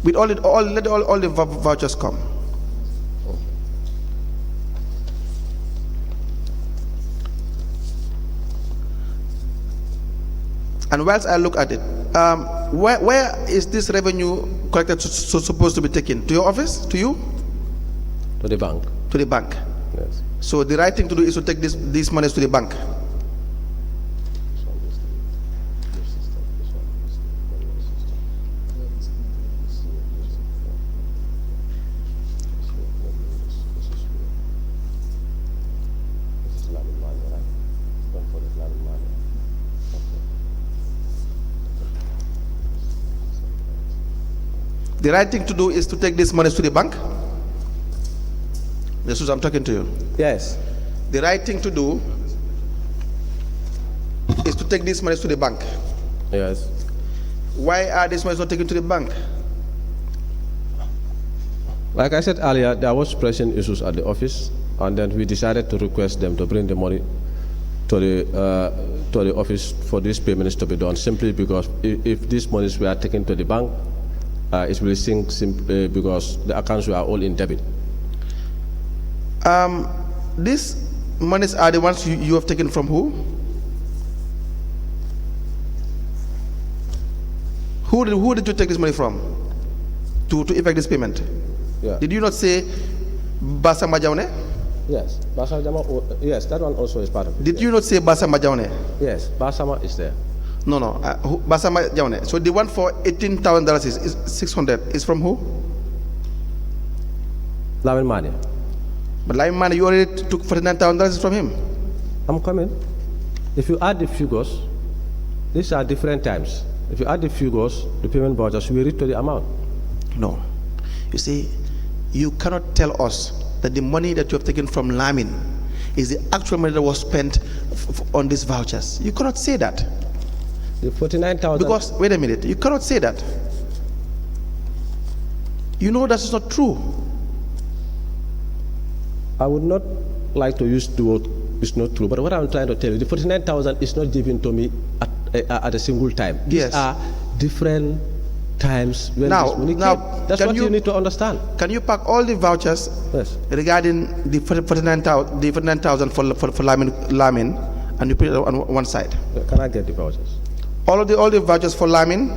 With let all the vouchers come. And whilst I look at it, where is this revenue collected supposed to be taken? To your office? To you? to the bank. To the bank. Yes. So the right thing to do is to take these monies to the bank. The right thing to do is to take this money to the bank. Jesus, I'm talking to you. Yes. The right thing to do is to take this money to the bank. Yes. Why are these monies not taken to the bank? Like I said earlier, there was pressing issues at the office, and then we decided to request them to bring the money to the office for these payments to be done, simply because if these monies were taken to the bank, it will sink because the accounts were all in debit. These monies are the ones you have taken from who? Who did you take this money from to effect this payment? Yeah. Did you not say Basa Majaune? Yes. Basama, yes, that one also is part of it. Did you not say Basa Majaune? Yes, Basama is there. No. Basa Majaune. So the one for $18,000 is 600 is from who? Lamin Mania. But Lamin Mania, you already took $49,000 from him. I'm coming. If you add the figures, these are different times. If you add the figures, the payment vouchers will reach to the amount. No. You see, you cannot tell us that the money that you have taken from Lamin is the actual money that was spent on these vouchers. You cannot say that. The 49,000. Because, wait a minute, you cannot say that. You know that is not true. I would not like to use the word it's not true, but what I'm trying to tell you, the 49,000 is not given to me at a single time. These Yes. are different times when Now- this money now, came. That's can what you you- need to understand. Can you pack all the vouchers Yes. regarding the 49,000 for Lamin and you put it on one side? Can I get the vouchers? All the vouchers for Lamin,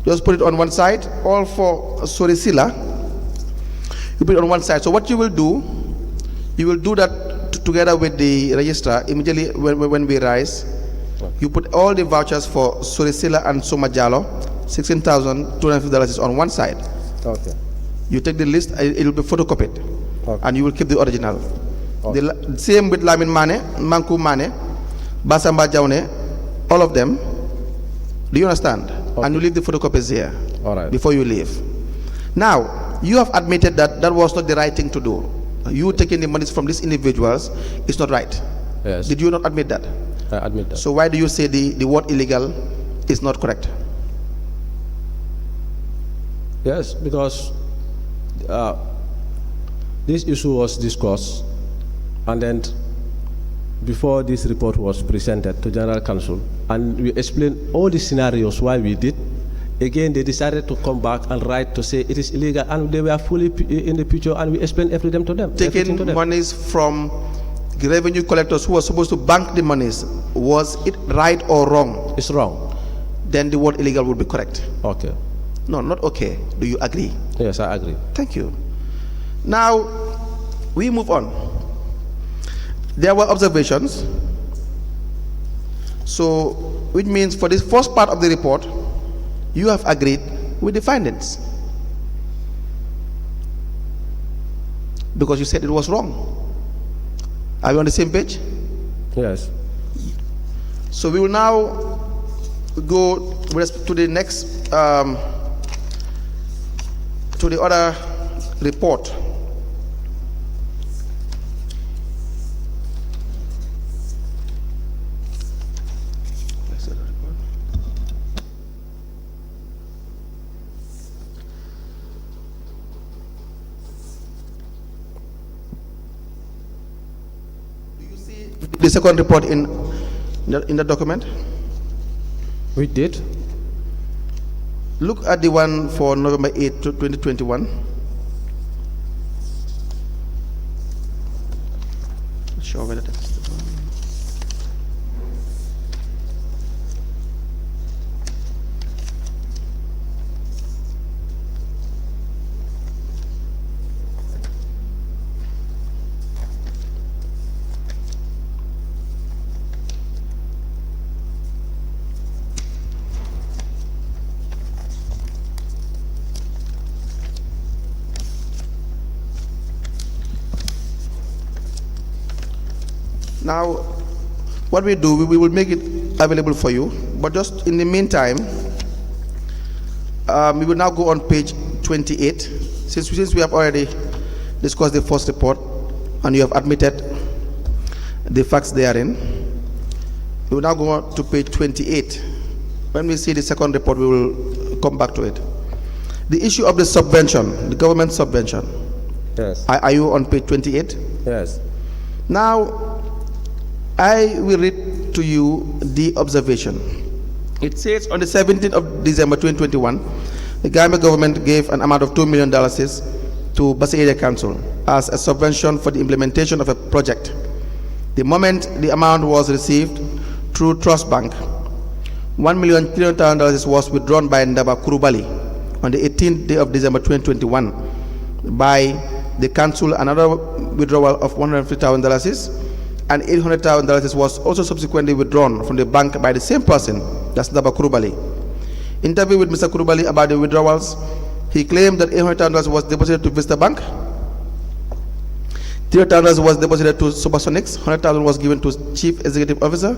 just put it on one side. All for Sorisila, you put it on one side. So what you will do that together with the registrar immediately when we rise. You put all the vouchers for Sorisila and Somajalo, $16,250 is on one side. Okay. You take the list, it will be photocopied, Okay. and you will keep the original. Okay. The same with Lamin Mane, Manku Mane, Basamba Jaune, all of them. Do you understand? Okay. And you leave the photocopies here All right. before you leave. Now, you have admitted that that was not the right thing to do. You taking the monies from these individuals is not right. Yes. Did you not admit that? I admit that. So why do you say the word illegal is not correct? Yes, because this issue was discussed, and then before this report was presented to General Council, and we explained all the scenarios why we did. Again, they decided to come back and write to say it is illegal, and they were fully in the picture, and we explained everything to them. Taking monies from the revenue collectors who were supposed to bank the monies, was it right or wrong? It's wrong. Then the word illegal would be correct. Okay. No, not okay. Do you agree? Yes, I agree. Thank you. Now, we move on. There were observations. So, which means for this first part of the report, you have agreed with the findings. Because you said it was wrong. Are we on the same page? Yes. So we will now go to the next, to the other report. The second report in the document. We did. Look at the one for November 8, 2021. Sure whether that's the one. Now, what we do, we will make it available for you, but just in the meantime, we will now go on page 20. 28. Since we have already discussed the first report and you have admitted the facts therein, we will now go to page 28. When we see the second report, we will come back to it. The issue of the subvention, the government subvention. Yes. Are you on page 28? Yes. Now, I will read to you the observation. It says on the 17th of December 2021, the Gambia government gave an amount of $2 million to Basse Area Council as a subvention for the implementation of a project. The moment the amount was received through Trust Bank, $1,300,000 was withdrawn by Ndaba Kurubali on the 18th day of December 2021 by the council. Another withdrawal of $150,000 and $800,000 was also subsequently withdrawn from the bank by the same person, that's Ndaba Kurubali. Interview with Mr. Kurubali about the withdrawals, he claimed that $800,000 was deposited to Vista Bank, $300,000 was deposited to Supersonics, $100,000 was given to Chief Executive Officer,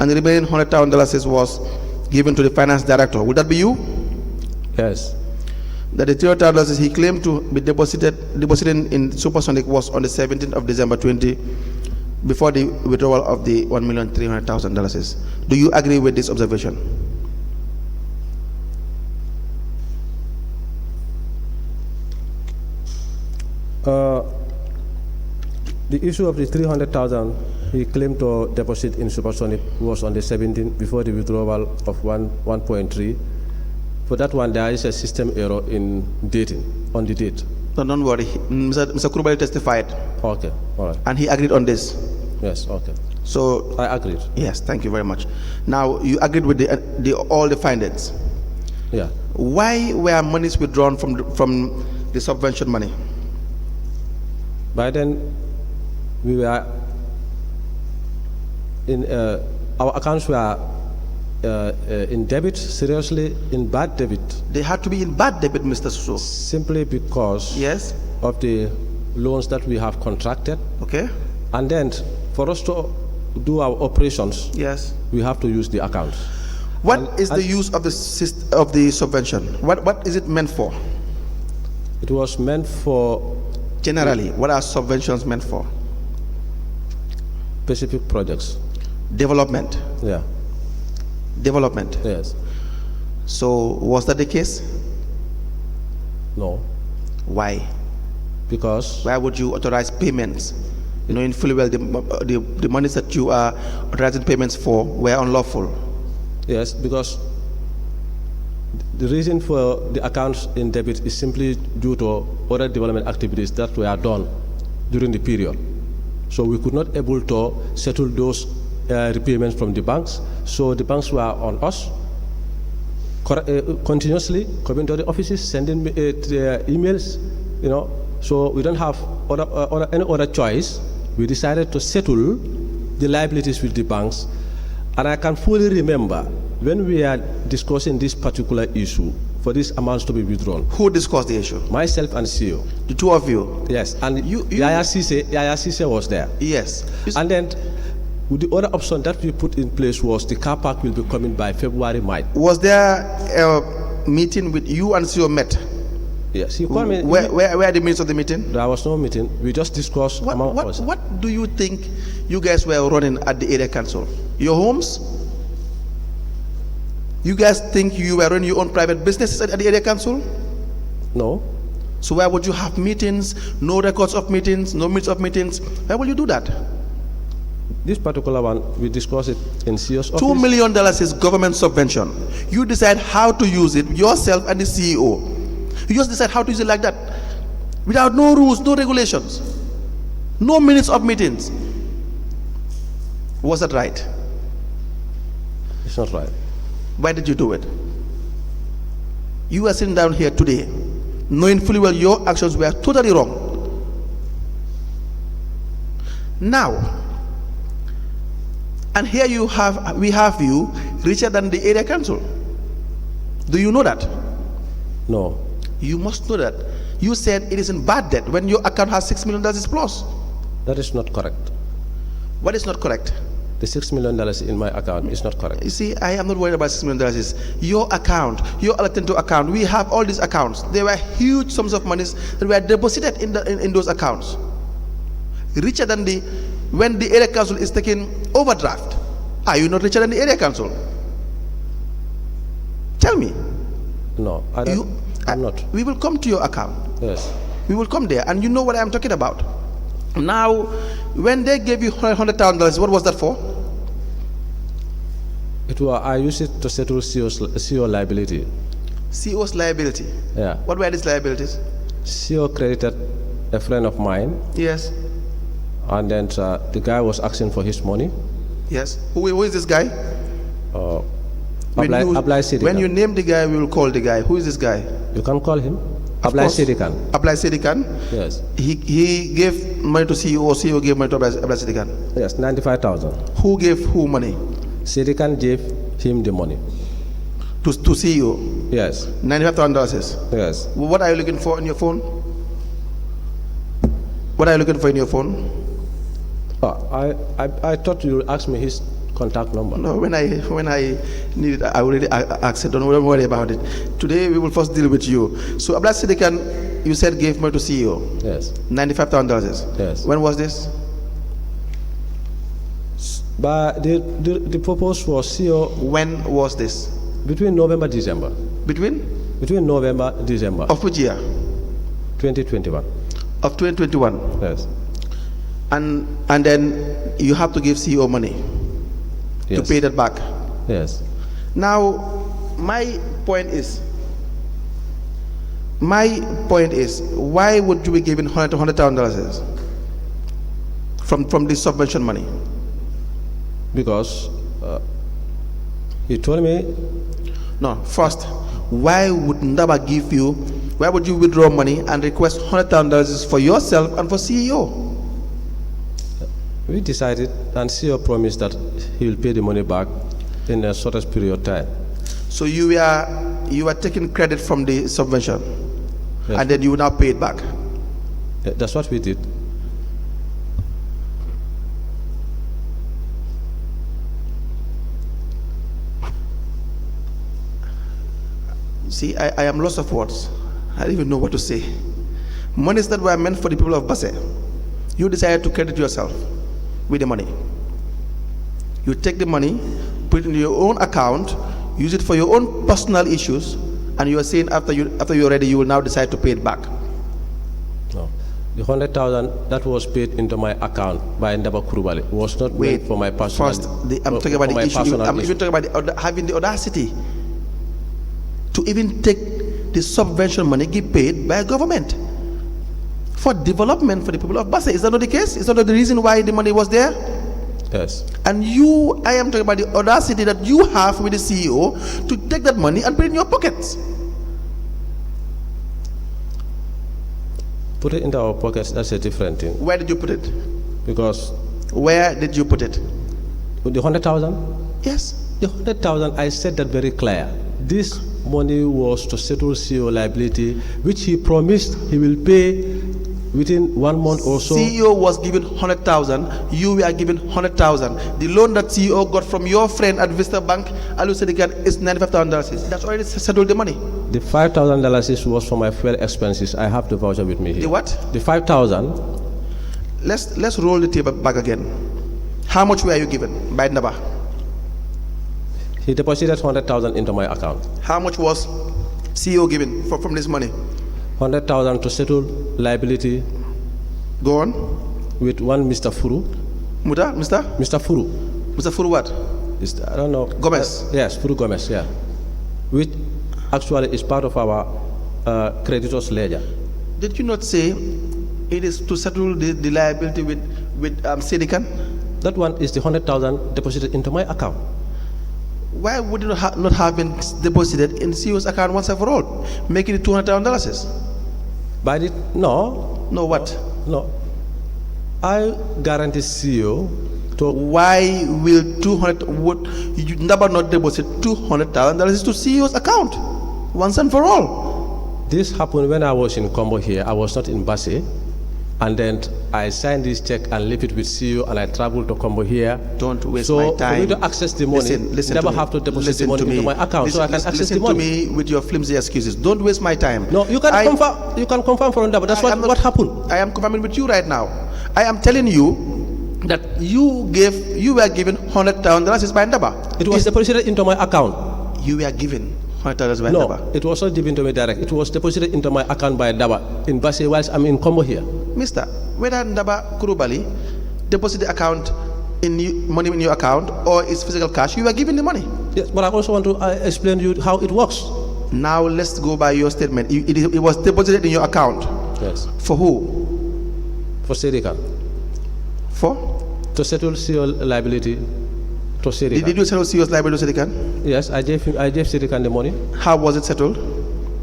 and the remaining $100,000 was given to the Finance Director. Would that be you? Yes. That the $300,000 he claimed to be deposited in Supersonic was on the 17th of December 20, before the withdrawal of the $1,300,000. Do you agree with this observation? The issue of the 300,000 he claimed to deposit in Supersonic was on the 17th before the withdrawal of 1.3. For that one, there is a system error in dating, on the date. No, don't worry. Mr. Kurubali testified. Okay, all right. And he agreed on this. Yes, okay. So I agreed. yes, thank you very much. Now you agreed with all the findings. Yeah. Why were monies withdrawn from the subvention money? By then, we were in our accounts were in debit, seriously in bad debit. They had to be in bad debit, Mr. Suso. Simply because Yes. of the loans that we have contracted. Okay. And then for us to do our operations, Yes. we have to use the accounts. What is the use of the subvention? What is it meant for? It was meant for Generally, what are subventions meant for? specific projects. Development. Yeah. Development. Yes. So was that the case? No. Why? Because Why would you authorize payments, knowing fully well the monies that you are authorizing payments for were unlawful? yes, because the reason for the accounts in debit is simply due to other development activities that were done during the period. So we could not able to settle those repayments from the banks. So the banks were on us continuously coming to the offices, sending emails, you know. So we don't have any other choice. We decided to settle the liabilities with the banks. And I can fully remember when we are discussing this particular issue for these amounts to be withdrawn. Who discussed the issue? Myself and CEO. The two of you? Yes, and Yaya Sise was there. Yes. And then the other option that we put in place was the car park will be coming by February, March. Was there a meeting with you and CEO met? Yes, he called me. Where are the minutes of the meeting? There was no meeting. We just discussed among us. What do you think you guys were running at the area council? Your homes? You guys think you were running your own private businesses at the area council? No. So why would you have meetings, no records of meetings, no minutes of meetings? Why will you do that? This particular one, we discussed it in CEO's office. $2 million is government subvention. You decide how to use it, yourself and the CEO. You just decide how to use it like that. Without no rules, no regulations, no minutes of meetings. Was that right? It's not right. Why did you do it? You are sitting down here today, knowing fully well your actions were totally wrong. Now, and here we have you richer than the area council. Do you know that? No. You must know that. You said it is in bad debt when your account has $6 million plus. That is not correct. What is not correct? The $6 million in my account is not correct. You see, I am not worried about $6 million. Your account, your Alatento account, we have all these accounts. There were huge sums of money that were deposited in those accounts. Richer than when the area council is taking overdraft. Are you not richer than the area council? Tell me. No, I'm not. We will come to your account. Yes. We will come there, and you know what I'm talking about. Now, when they gave you $100,000, what was that for? I used it to settle CEO liability. CEO's liability. Yeah. What were these liabilities? CEO credited a friend of mine, Yes. and then the guy was asking for his money. Yes. Who is this guy? When you name the guy, we will call the guy. Who is this guy? You can call him. Ablai Sedikan. Ablai Sedikan? Yes. He gave money to CEO, or CEO gave money to Ablai Sedikan? Yes, 95,000. Who gave who money? Sedikan gave him the money. To CEO? Yes. $95,000? Yes. What are you looking for in your phone? What are you looking for in your phone? I thought you would ask me his contact number. No, when I need it, I already asked it. Don't worry about it. Today we will first deal with you. So Ablai Sedikan, you said gave money to CEO. Yes. $95,000. Yes. When was this? But the purpose was CEO. When was this? Between November, December. Between November, December. Of which year? 2021. Of 2021. Yes. And then you have to give CEO money. Yes. To pay that back. Yes. Now, my point is, why would you be giving $100,000 from this subvention money? Because he told me. No, first, why would you withdraw money and request $100,000 for yourself and for CEO? We decided, and CEO promised that he will pay the money back in a shortest period of time. So you are taking credit from the subvention, yes. And then you will now pay it back. That's what we did. See, I am lost of words. I don't even know what to say. Monies that were meant for the people of Basse, you decided to credit yourself with the money. You take the money, put it in your own account, use it for your own personal issues, and you are saying after you're ready, you will now decide to pay it back. No. The 100,000 that was paid into my account by Ndaba Kurubali was not meant for my personal. First, I'm talking about the issue. I'm even talking about having the audacity to even take the subvention money get paid by government for development for the people of Basse. Is that not the case? Is that not the reason why the money was there? Yes. And I am talking about the audacity that you have with the CEO to take that money and put it in your pockets. Put it into our pockets, that's a different thing. Where did you put it? Because. Where did you put it? The 100,000? Yes. The 100,000, I said that very clear. This money was to settle CEO liability, which he promised he will pay within 1 month or so. CEO was given 100,000. You were given 100,000. The loan that CEO got from your friend at Vista Bank, Alu Sedikan, is $95,000. That's already settled the money. The $5,000 was for my fuel expenses. I have the voucher with me here. The what? The 5,000. Let's roll the table back again. How much were you given by Ndaba? He deposited 100,000 into my account. How much was CEO given from this money? 100,000 to settle liability. Go on. With one Mr. Furu. Mr. Furu. Mr. Furu what? I don't know. Gomez. Yes, Furu Gomez, yeah. Which actually is part of our creditors ledger. Did you not say it is to settle the liability with Sedikan? That one is the 100,000 deposited into my account. Why would it not have been deposited in CEO's account once and for all, making it $200,000? No. No what? No. I guarantee CEO to. Why will Ndaba not deposit $200,000 to CEO's account once and for all? This happened when I was in Combo here. I was not in Basse. And then I signed this check and leave it with CEO, and I travel to Combo here. Don't waste so my time. for me to access the money, listen never to me. have to deposit Listen the money to me. into my account, so I can access the money. Listen to me with your flimsy excuses. Don't waste my time. No, you can confirm. You can confirm from Ndaba. That's what happened. I am confirming with you right now. I am telling you that you were given $100,000 by Ndaba. It was deposited into my account. You were given $100,000 by No, Ndaba. it was not given to me direct. It was deposited into my account by Ndaba in Basse whilst I'm in Combo here. Mister, whether Ndaba Kurubali deposit the account money in your account or it's physical cash, you were given the money. Yes, but I also want to explain to you how it works. Now let's go by your statement. It was deposited in your account. Yes. For who? For Serikan. For? To settle CEO liability to Serikan. Did you settle CEO's liability to Serikan? Yes, I gave Serikan the money. How was it settled?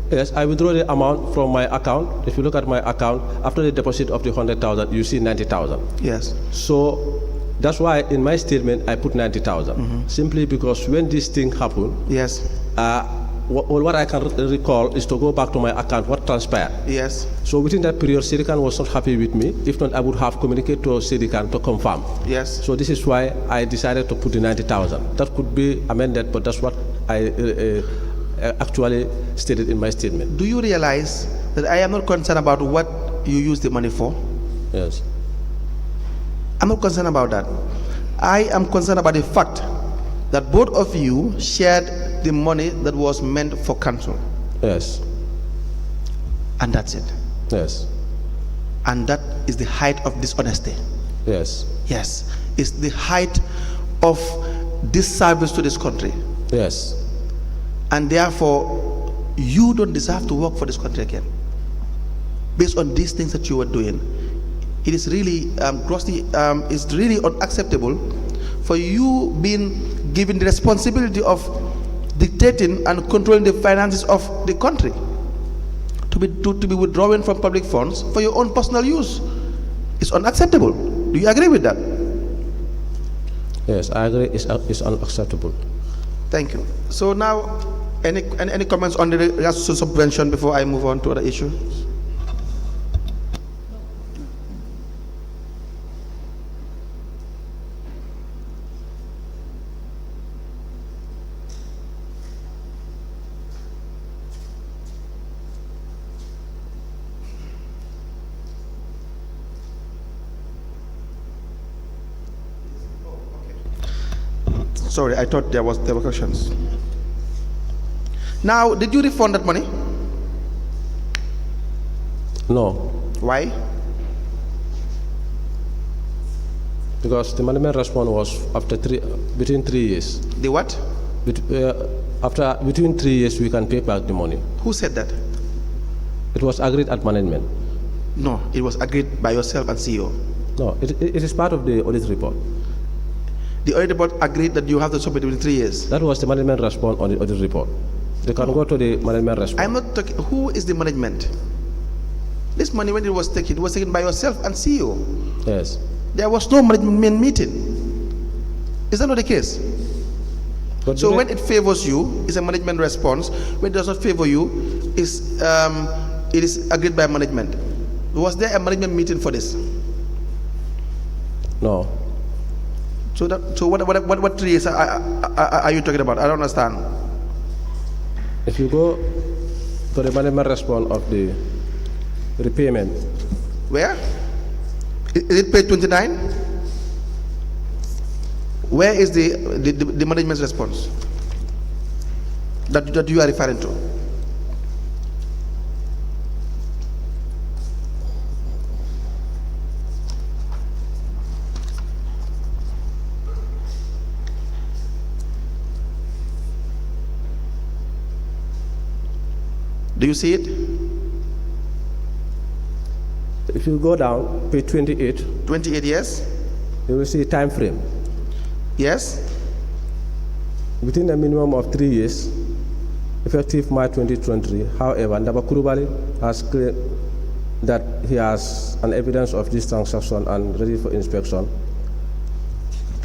Yes, I withdraw the amount from my account. If you look at my account, after the deposit of the 100,000, you see 90,000. Yes. So that's why in my statement I put 90,000. Simply because when this thing happened, yes, what I can recall is to go back to my account, what transpired. Yes. So within that period, Serikan was not happy with me. If not, I would have communicated to Serikan to confirm. Yes. So this is why I decided to put the 90,000. That could be amended, but that's what I actually stated in my statement. Do you realize that I am not concerned about what you use the money for? Yes. I'm not concerned about that. I am concerned about the fact that both of you shared the money that was meant for council. Yes. And that's it. Yes. And that is the height of dishonesty. Yes. Yes. It's the height of disservice to this country. Yes. And therefore, you don't deserve to work for this country again. Based on these things that you were doing, it is really it's really unacceptable for you being given the responsibility of dictating and controlling the finances of the country, to be withdrawing from public funds for your own personal use. It's unacceptable. Do you agree with that? Yes, I agree. It's unacceptable. Thank you. So now, any comments on the regards to subvention before I move on to other issues? Sorry, I thought there were questions. Now, did you refund that money? No. Why? Because the management response was between 3 years. The what? Between 3 years, we can pay back the money. Who said that? It was agreed at management. No, it was agreed by yourself and CEO. No, it is part of the audit report. The audit report agreed that you have to submit within 3 years. That was the management response on the audit report. They can go to the management response. I'm not talking. Who is the management? This money, when it was taken by yourself and CEO. Yes. There was no management meeting. Is that not the case? But So when it favors you, it's a management response. When it does not favor you, it is agreed by management. Was there a management meeting for this? No. So what 3 years are you talking about? I don't understand. If you go to the management response of the repayment. Where? Is it page 29? Where is the management's response that you are referring to? Do you see it? If you go down, page 28, 28 years? you will see time frame. Yes? Within a minimum of 3 years, effective March 2023, however, Ndaba Kurubali has claimed that he has an evidence of this transaction and ready for inspection.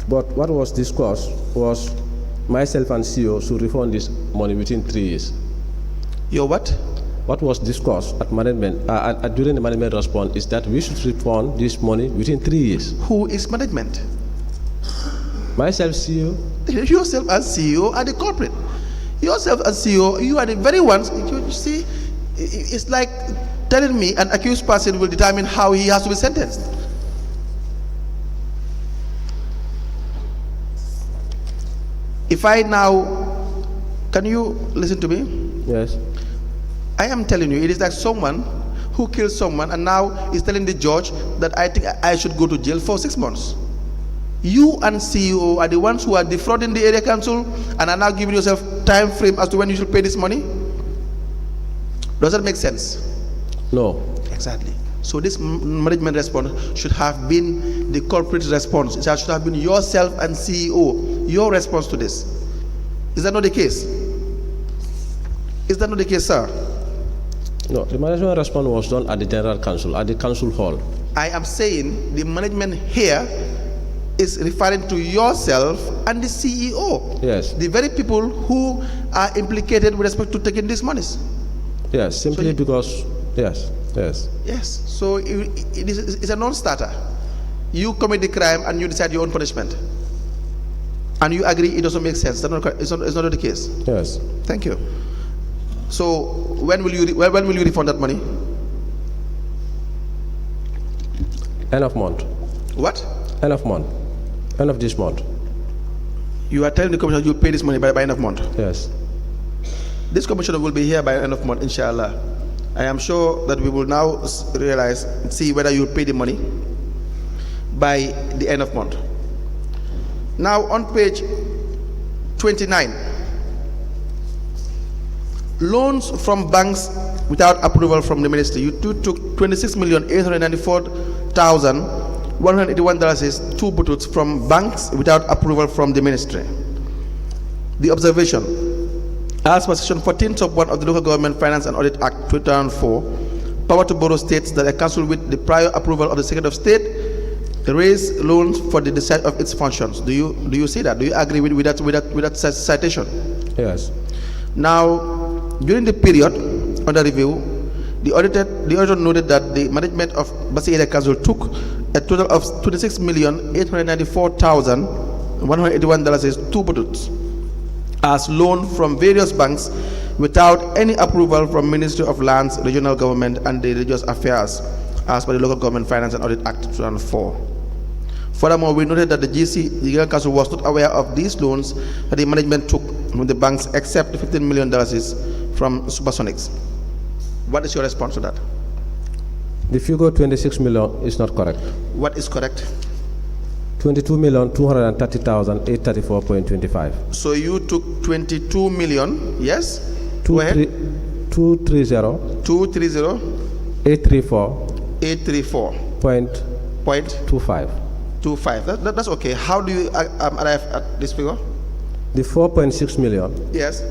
But what was discussed was myself and CEO should refund this money within 3 years. Your what? what was discussed at management during the management response is that we should refund this money within 3 years. Who is management? Myself, CEO. Yourself as CEO are the culprit. Yourself as CEO, you are the very ones. You see, it's like telling me an accused person will determine how he has to be sentenced. If I now, can you listen to me? Yes. I am telling you, it is like someone who kills someone and now is telling the judge that I think I should go to jail for 6 months. You and CEO are the ones who are defrauding the area council and are now giving yourself time frame as to when you should pay this money. Does that make sense? No. Exactly. So this management response should have been the culprit response. It should have been yourself and CEO, your response to this. Is that not the case? Is that not the case, sir? No, the management response was done at the General Council, at the Council Hall. I am saying the management here is referring to yourself and the CEO. Yes. The very people who are implicated with respect to taking these monies. Yes, simply So because, yes. Yes. So it's a non-starter. You commit the crime and you decide your own punishment. And you agree it doesn't make sense. It's not the case. Yes. Thank you. So when will you refund that money? End of month. What? End of month. End of this month. You are telling the commissioner you pay this money by end of month. Yes. This commissioner will be here by end of month, inshallah. I am sure that we will now see whether you pay the money by the end of month. Now on page 29, loans from banks without approval from the ministry. You took $26,894,181 two buttons from banks without approval from the ministry. The observation: as per section 14 sub 1 of the Local Government Finance and Audit Act 2004, power to borrow states that a council with the prior approval of the Secretary of State raise loans for the discharge of its functions. Do you see that? Do you agree with that citation? Yes. Now, during the period under review, the auditor noted that the management of Bassi Area Council took a total of $26,894,181 two buttons as loan from various banks without any approval from Ministry of Lands, Regional Government and the Religious Affairs as per the Local Government Finance and Audit Act 2004. Furthermore, we noted that the General Council was not aware of these loans that the management took from the banks except the $15 million from Supersonics. What is your response to that? The figure 26 million is not correct. What is correct? 22,230,834.25. So you took 22 million, yes? Go ahead. 230 834 Point 25. 25. That's okay. How do you arrive at this figure? The 4.6 million Yes.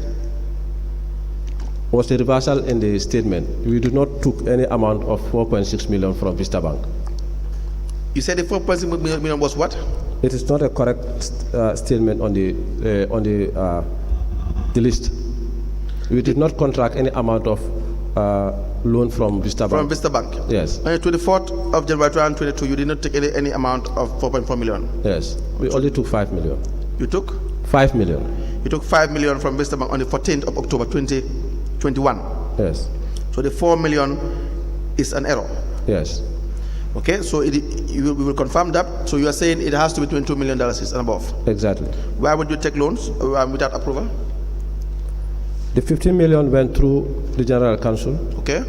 was a reversal in the statement. We did not took any amount of 4.6 million from Vista Bank. You said the 4.6 million was what? It is not a correct statement on the list. We did not contract any amount of loan from Vista Bank. From Vista Bank. Yes. On the 24th of January 2022, you did not take any amount of 4.4 million. Yes. We only took 5 million. You took? 5 million. You took 5 million from Vista Bank on the 14th of October 2021. Yes. So the 4 million is an error. Yes. Okay, so we will confirm that. So you are saying it has to be $22 million and above. Exactly. Why would you take loans without approval? The 15 million went through the General Council. Okay.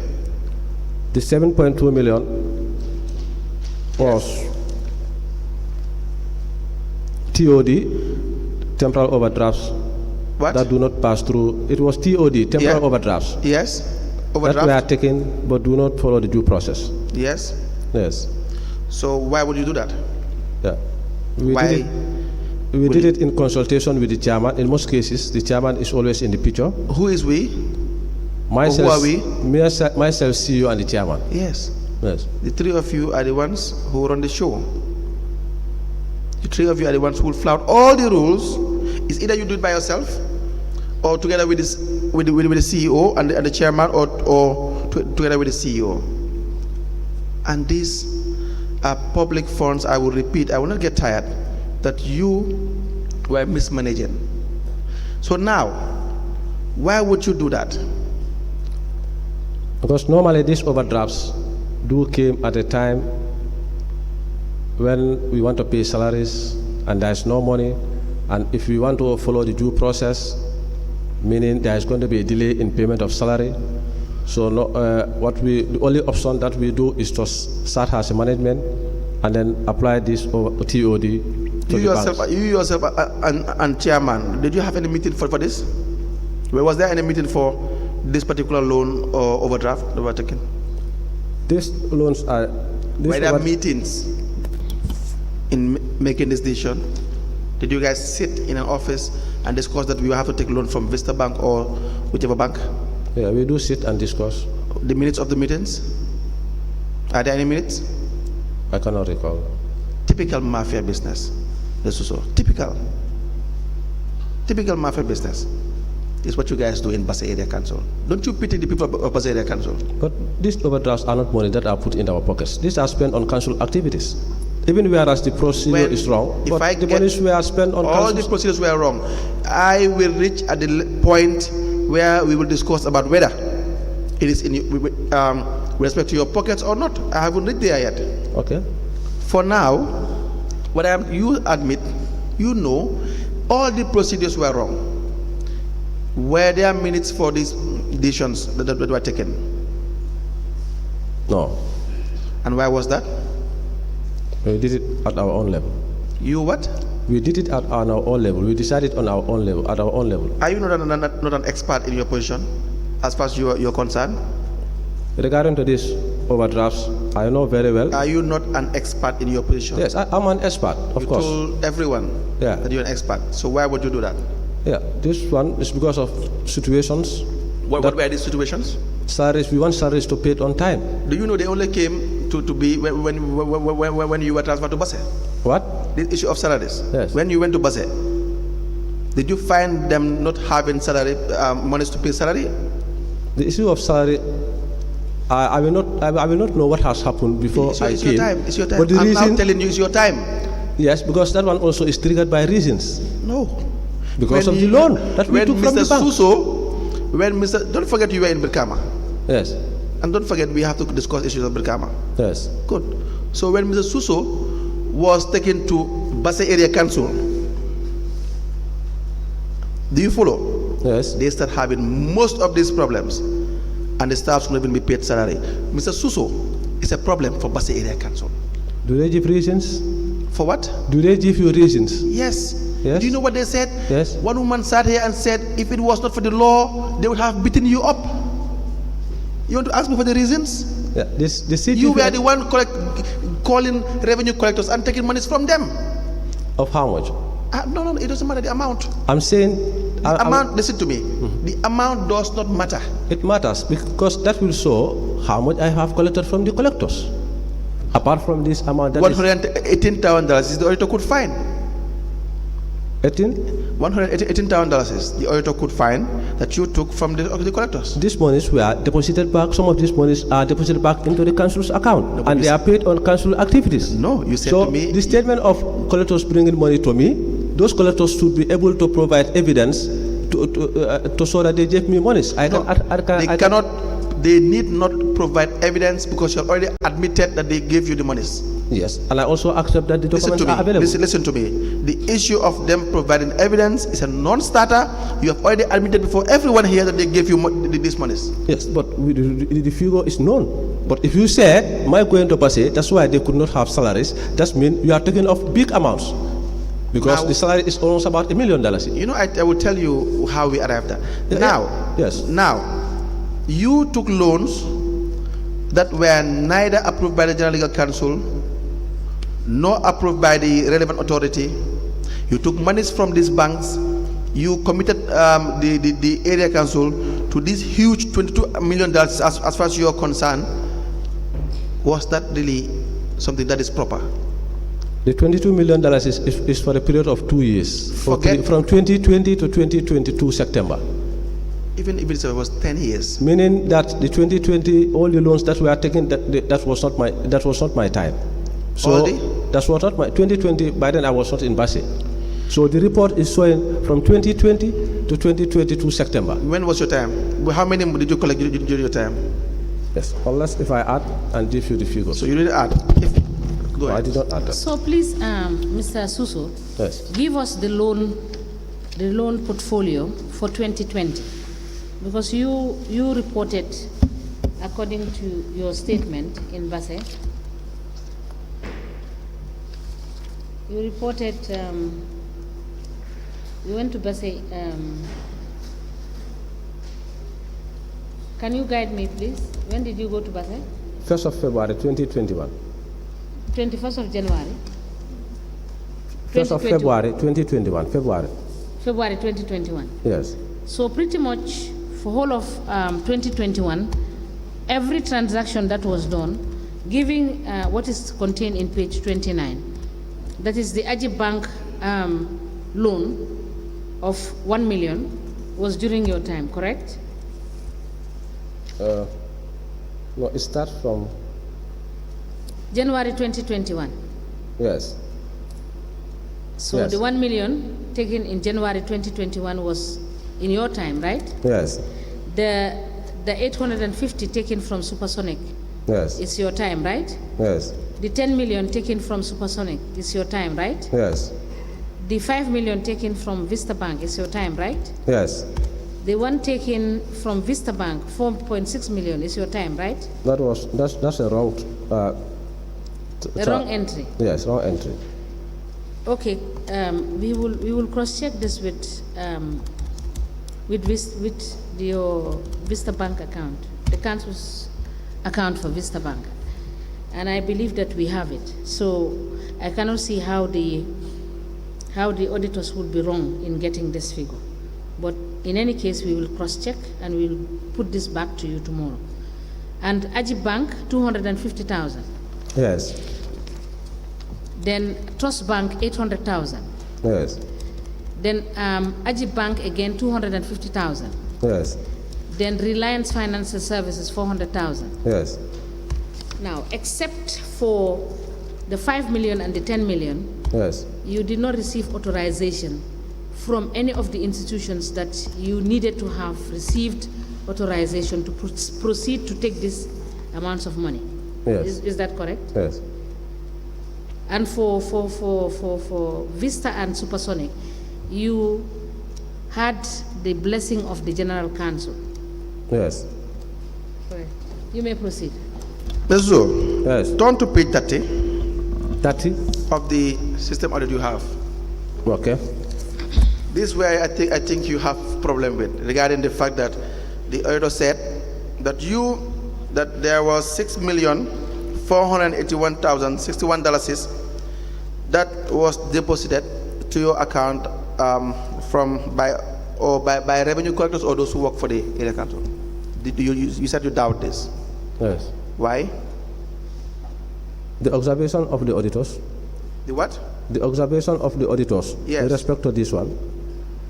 The 7.2 million was TOD, temporal overdrafts. What? That do not pass through. It was TOD, temporal overdrafts. Yes. That Overdraft. we are taken but do not follow the due process. Yes. Yes. So why would you do that? Yeah. We Why? did it in consultation with the chairman. In most cases, the chairman is always in the picture. Who is we? Myself, who are we? Myself, CEO, and the chairman. Yes. Yes. The three of you are the ones who run the show. The three of you are the ones who will flout all the rules. It's either you do it by yourself or together with this the CEO and the chairman, or together with the CEO. And these are public funds. I will repeat, I will not get tired, that you were mismanaging. So now, why would you do that? Because normally these overdrafts do came at a time when we want to pay salaries and there's no money, and if we want to follow the due process, meaning there is going to be a delay in payment of salary. So the only option that we do is to start as a management and then apply this TOD to You yourself and chairman, did you have any meeting for this? Was there any meeting for this particular loan or overdraft that were taken? These loans are... Were there meetings in making this decision? Did you guys sit in an office and discuss that we will have to take loan from Vista Bank or whichever bank? Yeah, we do sit and discuss. The minutes of the meetings? Are there any minutes? I cannot recall. Typical mafia business. This is so typical mafia business is what you guys do in Basse Area Council. Don't you pity the people of Basse Area Council? But these overdrafts are not money that are put in our pockets. These are spent on council activities. Even whereas the procedure is wrong, but the monies were spent on all the procedures were wrong. I will reach at the point where we will discuss about whether it is in with respect to your pockets or not. I haven't reached there yet. Okay. For now, you admit, you know, all the procedures were wrong. Were there minutes for these decisions that were taken? No. And why was that? We did it at our own level. You what? We did it on our own level. We decided on our own level, at our own level. Are you not an expert in your position, as far as you're concerned? Regarding to these overdrafts, I know very well. Are you not an expert in your position? Yes, I'm an expert, of course. You told everyone that you're an expert. So why would you do that? Yeah, this one is because of situations. What were these situations? Salaries, we want salaries to pay it on time. Do you know they only came to be when you were transferred to Basse? What? The issue of salaries. Yes. When you went to Basse, did you find them not having salary monies to pay salary? The issue of salary, I will not know what has happened before I came. Your time. It's your time. But the I'm reason, now telling you it's your time. Yes, because that one also is triggered by reasons. No. Because of the loan that we took from the bank. Don't forget you were in Brikama. Yes. And don't forget we have to discuss issues of Brikama. Yes. Good. So when Mr. Suso was taken to Basse Area Council, do you follow? Yes. They start having most of these problems, and the staff should not even be paid salary. Mr. Suso is a problem for Basse Area Council. Do they give reasons? For what? Do they give you reasons? Yes. Yes. Do you know what they said? Yes. One woman sat here and said, if it was not for the law, they would have beaten you up. You want to ask me for the reasons? Yeah. You were the one calling revenue collectors and taking monies from them. Of how much? No, it doesn't matter the amount. I'm saying... listen to me. The amount does not matter. It matters because that will show how much I have collected from the collectors. Apart from this amount, that $118,000 is the auditor could find. 18? $118,000 is the auditor could find that you took from the collectors. These monies were deposited back. Some of these monies are deposited back into the council's account, and they are paid on council activities. No, you said to me. So the statement of collectors bringing money to me, those collectors should be able to provide evidence to show that they gave me monies. They need not provide evidence because you have already admitted that they gave you the monies. Yes, and I also accept that the documents are available. Listen to me. The issue of them providing evidence is a non-starter. You have already admitted before everyone here that they gave you these monies. Yes, but the figure is known. But if you say, my going to Basse, that's why they could not have salaries, that means you are talking of big amounts. Because now, the salary is almost about $1 million. You know, I will tell you how we arrived there. Now, you took loans that were neither approved by the General Legal Council nor approved by the relevant authority. You took monies from these banks. You committed the area council to this huge $22 million as far as you are concerned. Was that really something that is proper? The $22 million is for a period of 2 years, from 2020 to 2022 September. Even if it was 10 years. Meaning that the 2020, all the loans that we are taking, that was not my time. So All the? that was not my 2020. By then I was not in Basse. So the report is showing from 2020 to 2022 September. When was your time? How many did you collect during your time? Yes, unless if I add and give you the figures. So you didn't add. Go I ahead. did not add that. So please, Mr. Suso, Yes. give us the loan portfolio for 2020, because you reported, according to your statement in Basse, you reported, you went to Basse, can you guide me, please? When did you go to Basse? 1st of February 2021. 21st of January? 1st of 2021. February 2021. February 2021. Yes. So pretty much for whole of 2021, every transaction that was done, giving what is contained in page 29, that is the Ajib Bank loan of 1 million, was during your time, correct? No, it starts from, January 2021. yes. So Yes. the 1 million taken in January 2021 was in your time, right? Yes. The 850 taken from Supersonic Yes. is your time, right? Yes. The 10 million taken from Supersonic is your time, right? Yes. The 5 million taken from Vista Bank is your time, right? Yes. The one taken from Vista Bank, 4.6 million, is your time, right? That's a wrong. The wrong entry. Yes, wrong entry. Okay, we will cross-check this with your Vista Bank account, the council's account for Vista Bank, and I believe that we have it. So I cannot see how the auditors would be wrong in getting this figure. But in any case, we will cross-check and we will put this back to you tomorrow. And Ajib Bank, 250,000. Yes. Then Trust Bank, 800,000. Yes. Then Ajib Bank again, 250,000. Yes. Then Reliance Financial Services, 400,000. Yes. Now, except for the 5 million and the 10 million, Yes. you did not receive authorization from any of the institutions that you needed to have received authorization to proceed to take these amounts of money. Yes. Is that correct? Yes. And for Vista and Supersonic, you had the blessing of the General Council. Yes. Correct. You may proceed. Mr. Yes. Turn to page 30 30. of the system audit you have. Okay. This is where I think you have problem with, regarding the fact that the auditor said that there was $6,481,061 that was deposited to your account by revenue collectors or those who work for the area council. You said you doubt this. Yes. Why? The observation of the auditors. The what? The observation of the auditors Yes. with respect to this one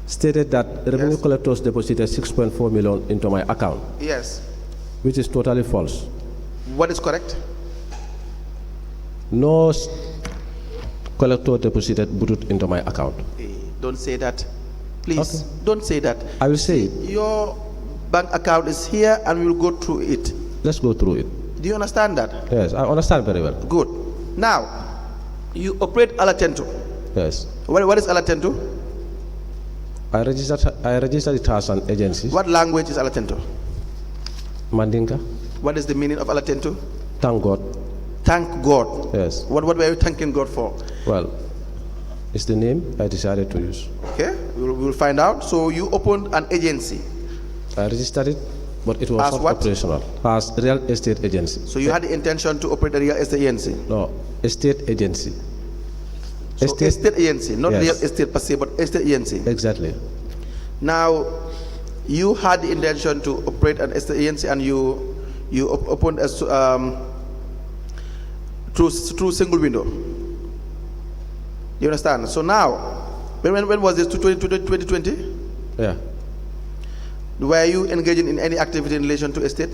stated that revenue Yes. collectors deposited 6.4 million into my account, Yes. which is totally false. What is correct? No collector deposited brut into my account. Don't say that. Please, Okay. don't say that. I will say it. Your bank account is here and we'll go through it. Let's go through it. Do you understand that? Yes, I understand very well. Good. Now, you operate Alatento. Yes. What is Alatento? I registered it as an agency. What language is Alatento? Mandinka. What is the meaning of Alatento? Thank God. Thank God. Yes. What were you thanking God for? Well, it's the name I decided to use. Okay, we'll find out. So you opened an agency. I registered it, but it was As not what? operational. As real estate agency. So you had the intention to operate a real estate agency. No, estate agency. So estate agency, not Yes. real estate per se, but estate agency. Exactly. Now, you had the intention to operate an estate agency, and you opened a through single window. You understand? So now, when was this? 2020? Yeah. Were you engaging in any activity in relation to estate?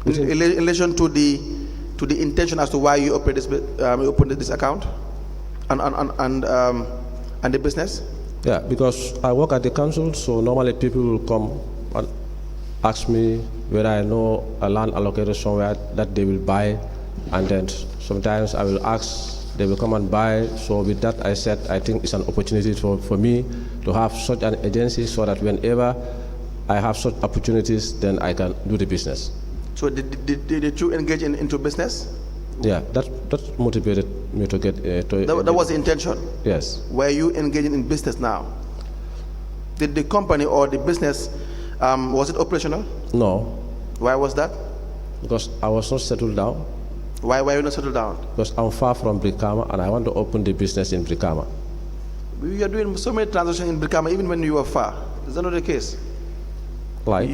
In relation to the intention as to why you opened this account and the business? Yeah, because I work at the council, so normally people will come and ask me whether I know a land allocated somewhere that they will buy, and then sometimes I will ask, they will come and buy. So with that, I said, I think it's an opportunity for me to have such an agency so that whenever I have such opportunities, then I can do the business. So did you engage into business? Yeah, that motivated me to get That was the intention? Yes. Were you engaging in business now? Did the company or the business, was it operational? No. Why was that? Because I was not settled down. Why were you not settled down? Because I'm far from Brikama and I want to open the business in Brikama. You are doing so many transactions in Brikama even when you were far. Is that not the case? Like?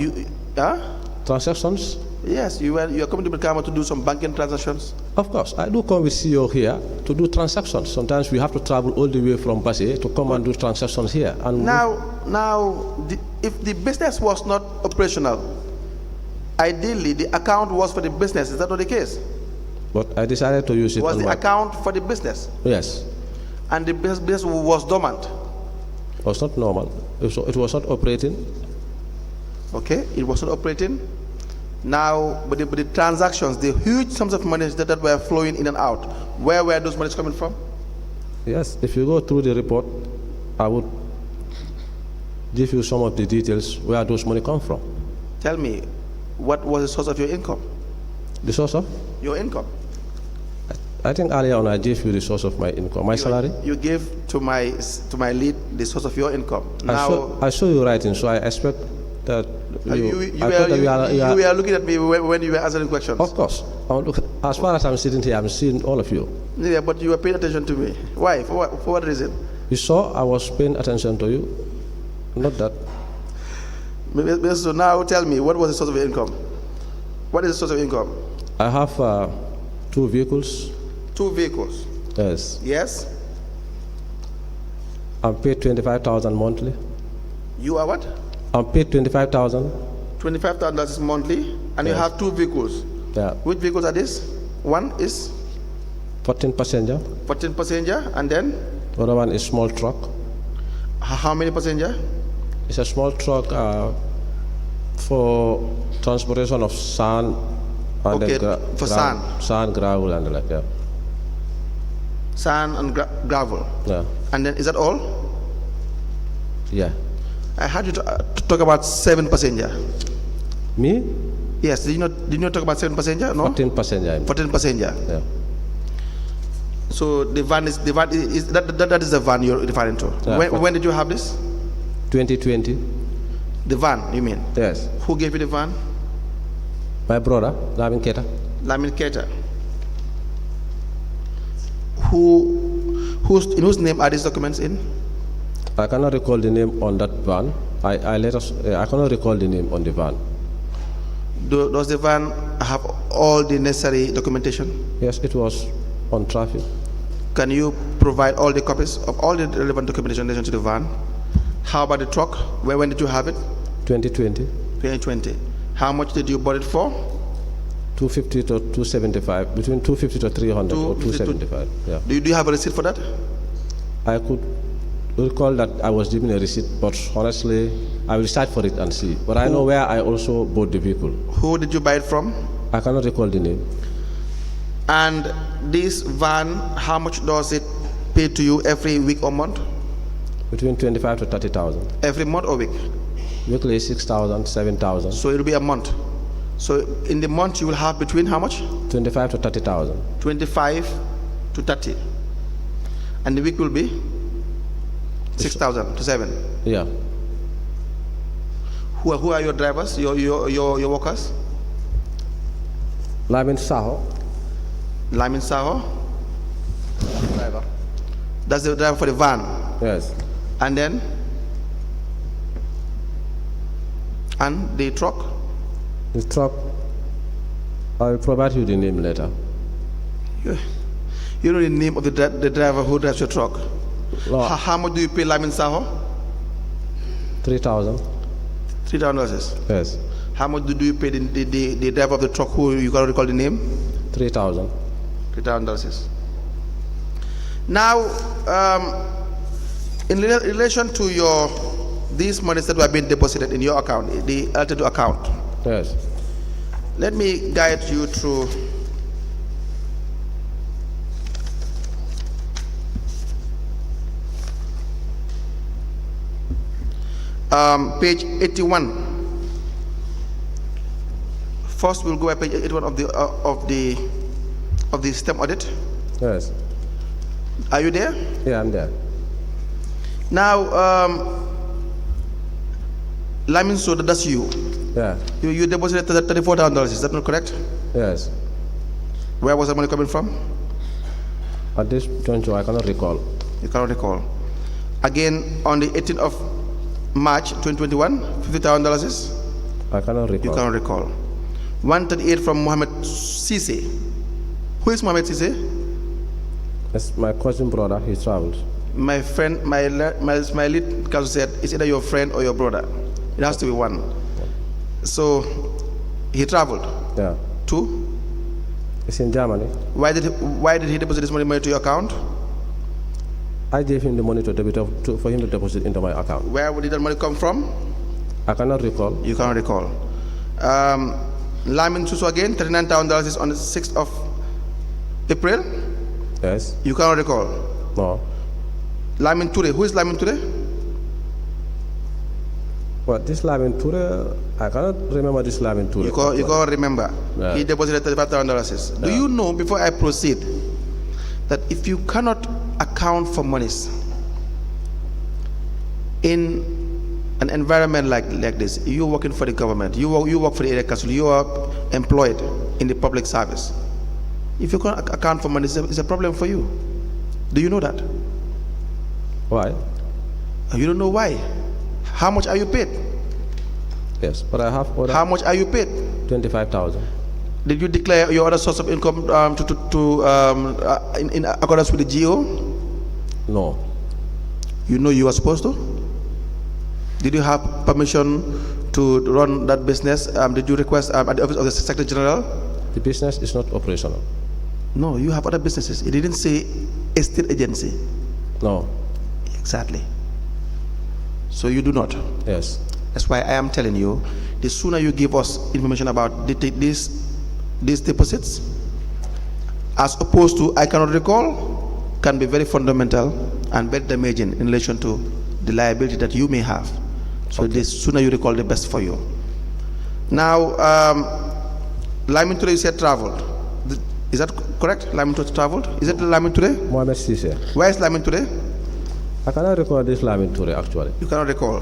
Transactions? Yes, you are coming to Brikama to do some banking transactions. Of course, I do come with CEO here to do transactions. Sometimes we have to travel all the way from Basse to come and do transactions here. And if the business was not operational, ideally the account was for the business. Is that not the case? But I decided to use it. Was the account for the business? Yes. And the business was dormant? It was not normal. It was not operating. Okay, it was not operating. Now, but the transactions, the huge sums of money that were flowing in and out, where were those monies coming from? Yes, if you go through the report, I would give you some of the details where those money come from. Tell me, what was the source of your income? The source of? Your income. I think earlier on I gave you the source of my income, my salary. You gave to my lead the source of your income. Now I saw you writing, so I expect that you were looking at me when you were answering questions. Of course. As far as I'm sitting here, I'm seeing all of you. Yeah, but you were paying attention to me. Why? For what reason? You saw I was paying attention to you. Not that. So now tell me, what was the source of your income? What is the source of income? I have 2 vehicles. 2 vehicles? Yes. Yes? I'm paid 25,000 monthly. You are what? I'm paid 25,000. 25,000 is monthly, and yes. You have 2 vehicles. Yeah. Which vehicles are these? One is 14 passenger. 14 passenger, and then The other one is small truck. How many passenger? It's a small truck for transportation of sand and okay, for sand, gravel, and like that. Sand and gravel. Yeah. And then is that all? Yeah. I heard you talk about 7 passenger. Me? Yes. Did you not talk about 7 passenger? No. 14 passenger. 14 passenger. Yeah. So the van is that is the van you're referring to. Yeah, when did you have this? 2020. The van, you mean? Yes. Who gave you the van? My brother, Lamin Keta. Lamin Keta. In whose name are these documents in? I cannot recall the name on that van. I cannot recall the name on the van. Does the van have all the necessary documentation? Yes, it was on traffic. Can you provide all the copies of all the relevant documentation in relation to the van? How about the truck? When did you have it? 2020. 2020. How much did you bought it for? 250 to 275, between 250 to 300 or 275. Yeah. Do you have a receipt for that? I could recall that I was given a receipt, but honestly, I will search for it and see. But I know where I also bought the vehicle. Who did you buy it from? I cannot recall the name. And this van, how much does it pay to you every week or month? Between 25 to 30,000. Every month or week? Weekly 6,000, 7,000. So it will be a month. So in the month you will have between how much? 25 to 30,000. 25 to 30. And the week will be 6,000 to 7. Yeah. Who are your drivers? Your workers? Lamin Saho. Lamin Saho? Driver. That's the driver for the van. Yes. And then? And the truck? The truck, I will provide you the name later. You know the name of the driver who drives your truck? No. How much do you pay Lamin Saho? 3,000. $3,000. Yes. How much do you pay the driver of the truck who you cannot recall the name? 3,000. $3,000. Now, in relation to these monies that were being deposited in your account, the altered account, Yes. let me guide you through page 81. First, we'll go at page 81 of the STEM audit. Yes. Are you there? Yeah, I'm there. Now, Lamin Soda, that's you. Yeah. You deposited $34,000. Is that not correct? Yes. Where was the money coming from? At this juncture, I cannot recall. You cannot recall. Again, on the 18th of March 2021, $50,000. I cannot recall. You cannot recall. 138 from Mohammed Sise. Who is Mohammed Sise? It's my cousin brother. He traveled. My friend, my lead counsel said it's either your friend or your brother. It has to be one. So he traveled. Yeah. To? It's in Germany. Why did he deposit this money to your account? I gave him the money for him to deposit into my account. Where did that money come from? I cannot recall. You cannot recall. Lamin Suso again, $39,000 is on the 6th of April. Yes. You cannot recall. No. Lamin Ture. Who is Lamin Ture? Well, this Lamin Ture, I cannot remember this Lamin Ture. You can't remember. Yeah. He deposited $35,000. Do you know, before I proceed, that if you cannot account for monies in an environment like this, you're working for the government, you work for the area council, you are employed in the public service. If you can't account for money, it's a problem for you. Do you know that? Why? You don't know why. How much are you paid? Yes, but I have other. How much are you paid? 25,000. Did you declare your other source of income in accordance with the GO? No. You know you are supposed to? Did you have permission to run that business? Did you request at the office of the Secretary General? The business is not operational. No, you have other businesses. It didn't say estate agency. No. Exactly. So you do not. Yes. That's why I am telling you, the sooner you give us information about these deposits, as opposed to I cannot recall, can be very fundamental and very damaging in relation to the liability that you may have. So Okay. the sooner you recall, the best for you. Now, Lamin Ture, you said traveled. Is that correct? Lamin Ture traveled? Is it Lamin Ture? Mohamed Sise. Where is Lamin Ture? I cannot recall this Lamin Ture actually. You cannot recall.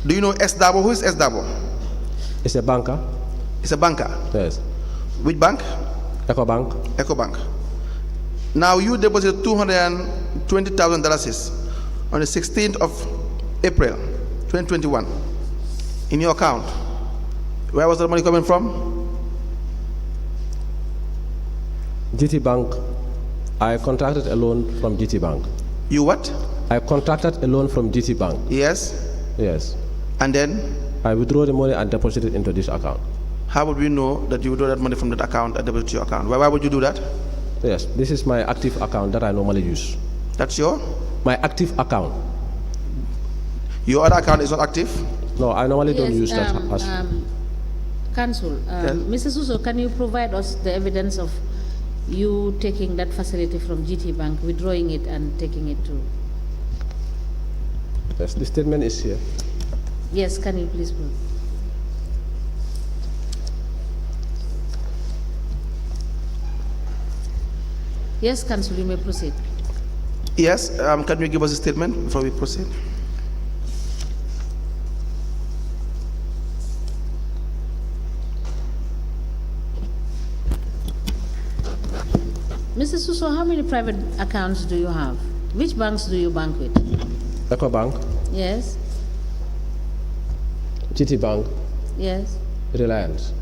Do you know S. Dabo? Who is S. Dabo? It's a banker. It's a banker. Yes. Which bank? EcoBank. EcoBank. Now you deposited $220,000 on the 16th of April 2021 in your account. Where was the money coming from? GT Bank. I contracted a loan from GT Bank. You what? I contracted a loan from GT Bank. Yes. Yes. And then, I withdrew the money and deposited it into this account. how would we know that you withdraw that money from that account and deposit to your account? Why would you do that? Yes. This is my active account that I normally use. That's your My active account. other account is not active? No, I normally don't use that. Council, Mr. Suso, can you provide us the evidence of you taking that facility from GT Bank, withdrawing it and taking it to? Yes, the statement is here. Yes, can you please prove? Yes, Council, you may proceed. Yes. Can you give us a statement before we proceed? Mr. Suso, how many private accounts do you have? Which banks do you bank with? EcoBank, Yes, GT Bank, yes. Reliance.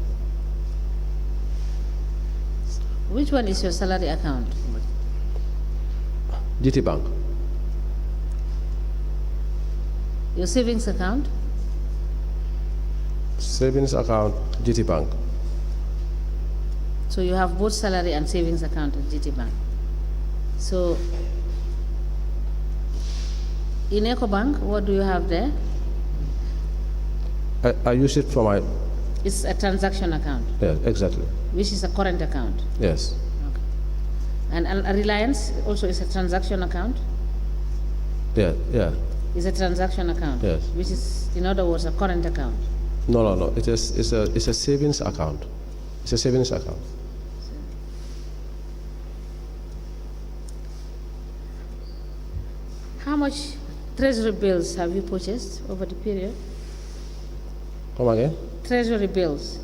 Which one is your salary account? GT Bank. Your savings account? Savings account, GT Bank. So you have both salary and savings account at GT Bank. So in EcoBank, what do you have there? I use it for my, It's a transaction account, yeah, exactly. which is a current account. Yes. Okay. And a Reliance also is a transaction account? Yeah, yeah. Is a transaction account? Yes. Which is, in other words, a current account. No. It's a savings account. It's a savings account. How much treasury bills have you purchased over the period? Come again? Treasury bills.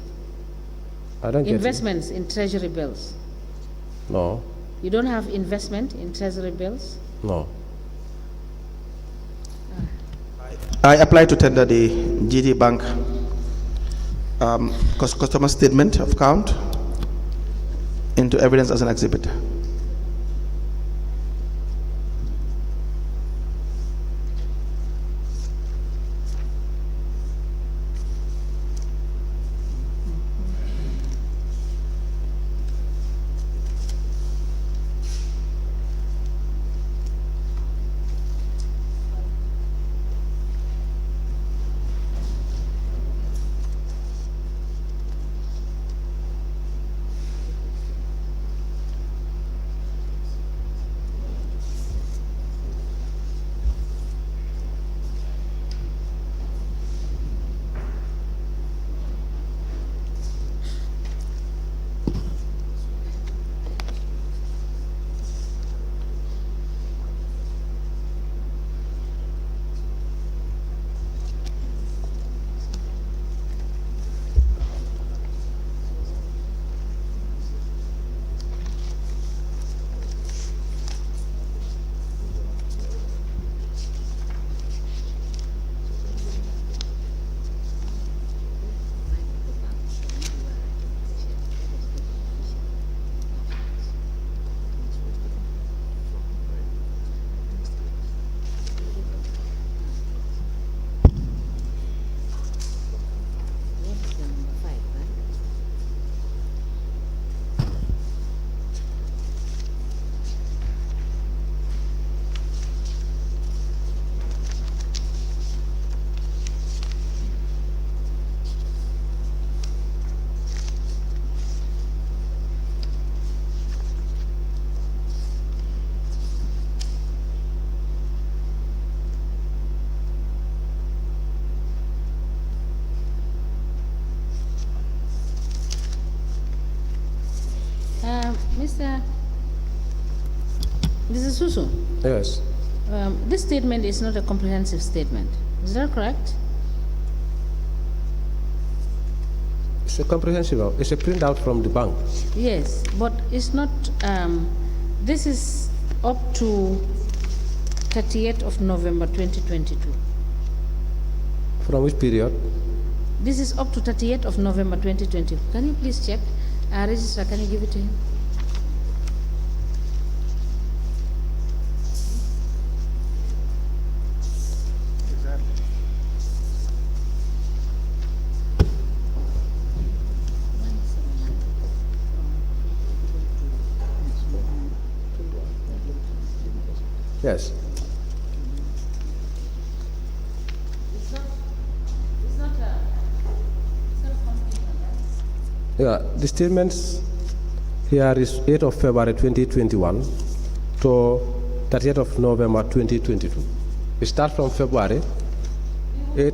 I don't get it. Investments in treasury bills. No, You don't have investment in treasury bills? no. I applied to tender the GT Bank customer statement of account into evidence as an exhibit. Mr. Susu, Yes. this statement is not a comprehensive statement. Is that correct? It's a comprehensive, it's a printout from the bank. Yes, but it's not, this is up to 30th of November 2022. From which period? This is up to 30th of November 2020. Can you please check? Registrar, can you give it to him? Yes. Yeah, the statements here is 8th of February 2021 to 30th of November 2022. It starts from February 8.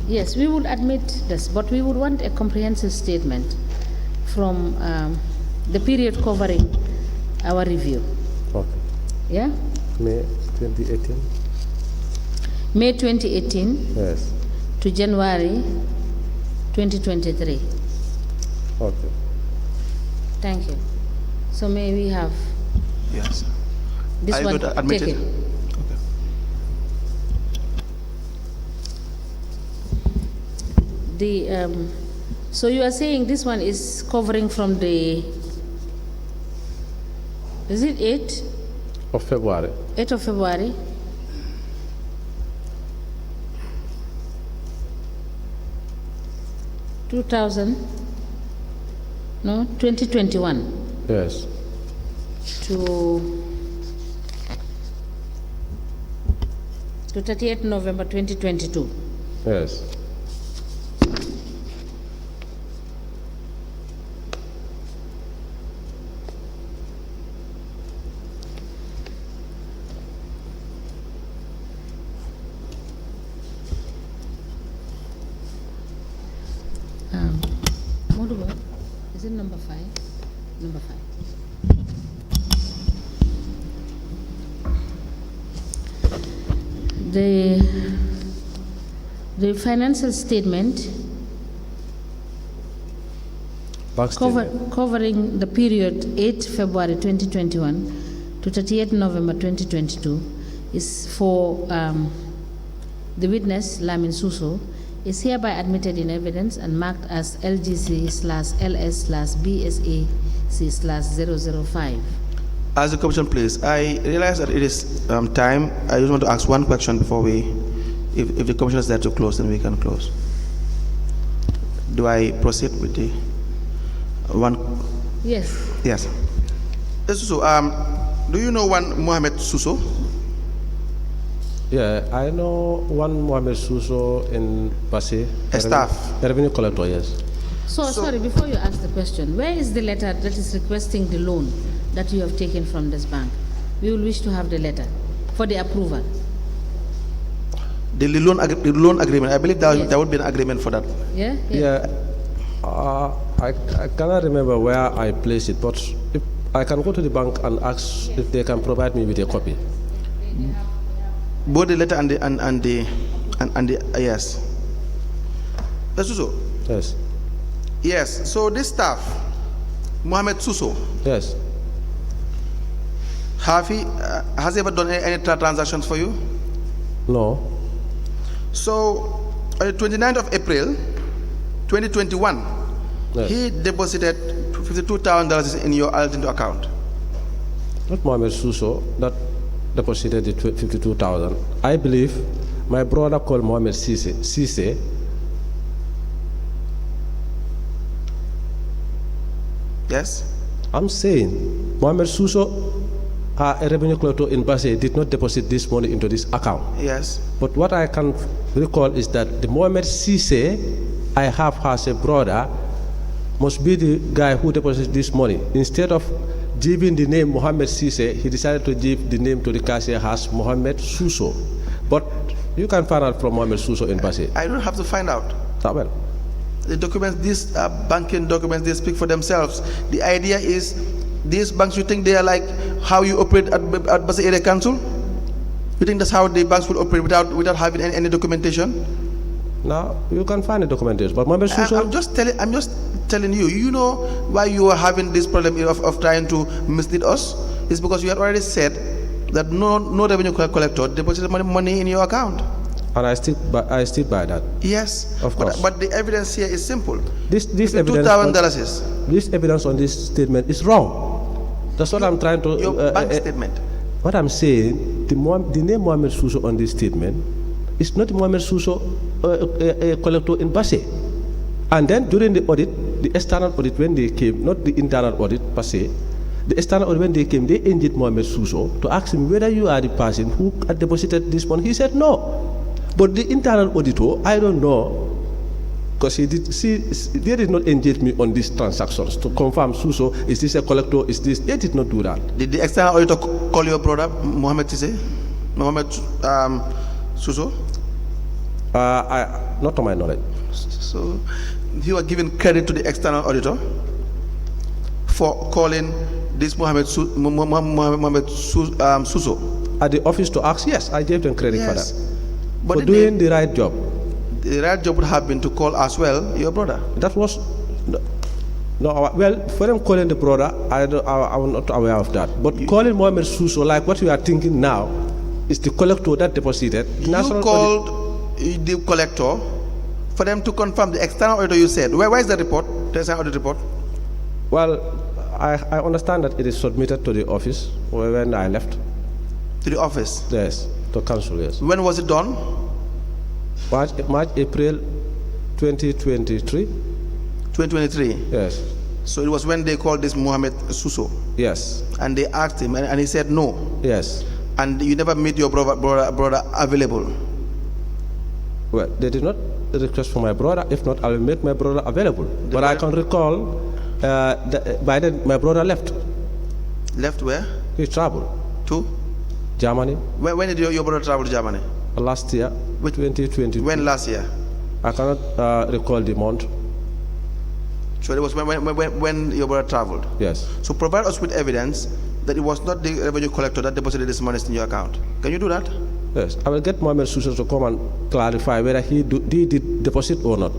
Yes, we would admit this, but we would want a comprehensive statement from the period covering our review. Okay. Yeah? May 2018. May 2018 Yes. to January 2023. Okay. Thank you. So may we have Yes. this Are you one going to admit take it? So you are saying this one is covering from the, is it 8? Of February. 8th of February? No, 2021 Yes. to 38th November 2022. Yes. Modubo, is it number 5? Number 5. The financial statement Bank statement. covering the period 8 February 2021 to 38 November 2022 is for the witness Lamin Suso is hereby admitted in evidence and marked as LGC/LS/BSAC/005. As the commission, please, I realize that it is time. I just want to ask one question before we, if the commission is there to close, then we can close. Do I proceed with the one? Yes. Yes. Suso, do you know one Mohamed Suso? Yeah, I know one Mohamed Suso in Passy. A staff. Revenue collector, yes. So, sorry, before you ask the question, where is the letter that is requesting the loan that you have taken from this bank? We will wish to have the letter for the approval. The loan agreement. I believe that Yes. there would be an agreement for that. Yeah? Yeah. I cannot remember where I placed it, but if I can go to the bank and ask if they can provide me with a copy. Both the letter and the yes. Suso. Yes. Yes. So this staff, Mohamed Suso, Yes. has he ever done any transactions for you? No. So on the 29th of April, 2021, Yes. he deposited $52,000 in your Altinto account. Not Mohamed Suso that deposited the 52,000. I believe my brother called Mohamed Cisse. Yes. I'm saying Mohamed Suso, a revenue collector in Basse, did not deposit this money into this account. Yes. But what I can recall is that the Mohamed Cisse I have as a brother must be the guy who deposited this money. Instead of giving the name Mohamed Cisse, he decided to give the name to the cashier as Mohamed Suso. But you can find out from Mohamed Suso in Basse. I don't have to find out. Well, The documents, these banking documents, they speak for themselves. The idea is, these banks, you think they are like how you operate at Basse Area Council? You think that's how the banks will operate without having any documentation? now you can find the documentation. But Mohamed Suso, I'm just telling you. You know why you are having this problem of trying to mislead us? It's because you had already said that no revenue collector deposited money in your account. and I stick by that. Yes, Of course. But the evidence here is simple. This evidence. $2,000 This evidence on this statement is wrong. That's what I'm trying to. your bank statement. What I'm saying, the name Mohamed Suso on this statement is not Mohamed Suso, a collector in Basse. And then during the audit, the external audit when they came, not the internal audit per se, the external audit when they came, they engaged Mohamed Suso to ask him whether you are the person who had deposited this money. He said no. But the internal auditor, I don't know, because they did not engage me on these transactions to confirm Suso, is this a collector, is this, they did not do that. Did the external auditor call your brother, Mohamed Tise? Mohamed Suso? Not to my knowledge. So you are giving credit to the external auditor for calling this Mohamed Suso. At the office to ask, yes, I gave them credit for Yes. that. But For doing the right job. the right job would have been to call as well your brother. That was, No, well, for them calling the brother, I'm not aware of that. But calling Mohamed Suso, like what you are thinking now, is the collector that deposited. You called the collector for them to confirm the external auditor you said. Where is the report, the external audit report? Well, I understand that it is submitted to the office when I left. To the office? Yes, to council, yes. When was it done? March, April 2023. 2023? Yes. So it was when they called this Mohamed Suso? Yes. And they asked him, and he said no? Yes. And you never made your brother available? Well, they did not request for my brother. If not, I will make my brother available. But I can recall, by then my brother left. Left where? He traveled. To? Germany. When did your brother travel to Germany? Last year, 2020. When last year? I cannot recall the month. So it was when your brother traveled? Yes. So provide us with evidence that it was not the revenue collector that deposited this money in your account. Can you do that? Yes. I will get Mohamed Suso to come and clarify whether he did deposit or not.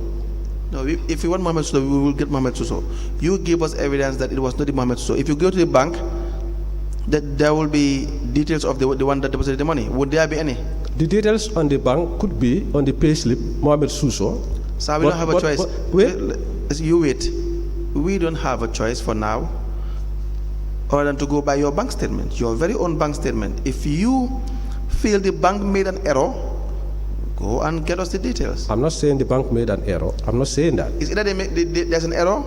No, if you want Mohamed Suso, we will get Mohamed Suso. You give us evidence that it was not the Mohamed Suso. If you go to the bank, that there will be details of the one that deposited the money. Would there be any? The details on the bank could be on the payslip, Mohamed Suso. So we don't have a choice. Wait. You wait. We don't have a choice for now other than to go by your bank statement, your very own bank statement. If you feel the bank made an error, go and get us the details. I'm not saying the bank made an error. I'm not saying that. Is either there's an error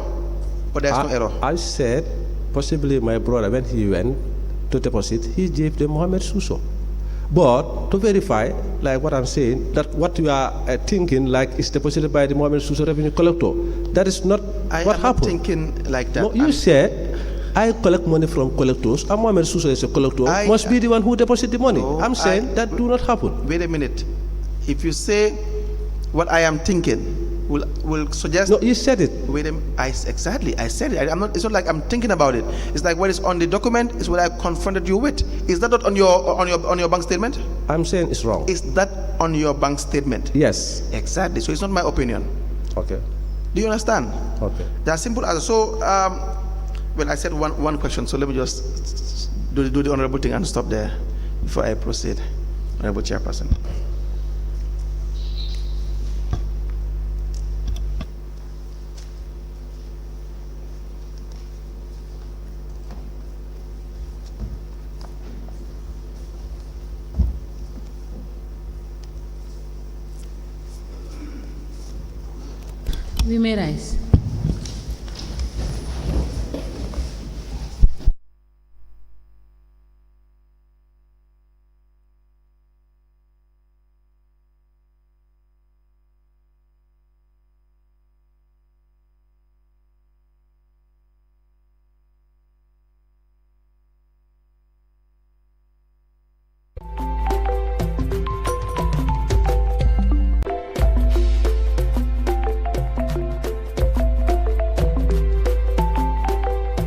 or there's no error? I said possibly my brother, when he went to deposit, he gave them Mohamed Suso. But to verify, like what I'm saying, that what you are thinking, like is deposited by the Mohamed Suso revenue collector, that is not what happened. I'm not thinking like that. No, you said, I collect money from collectors, and Mohamed Suso is a collector, must be the one who deposit the money. No, I'm saying that do not happen. Wait a minute. If you say what I am thinking, will suggest. No, you said it. Wait a minute. Exactly. I said it. I'm not. It's not like I'm thinking about it. It's like what is on the document is what I confronted you with. Is that not on your bank statement? I'm saying it's wrong. Is that on your bank statement? Yes. Exactly. So it's not my opinion. Okay. Do you understand? Okay. They are simple as so. Well, I said one question. So let me just do the honorable thing and stop there before I proceed, Honorable Chairperson. We may rise.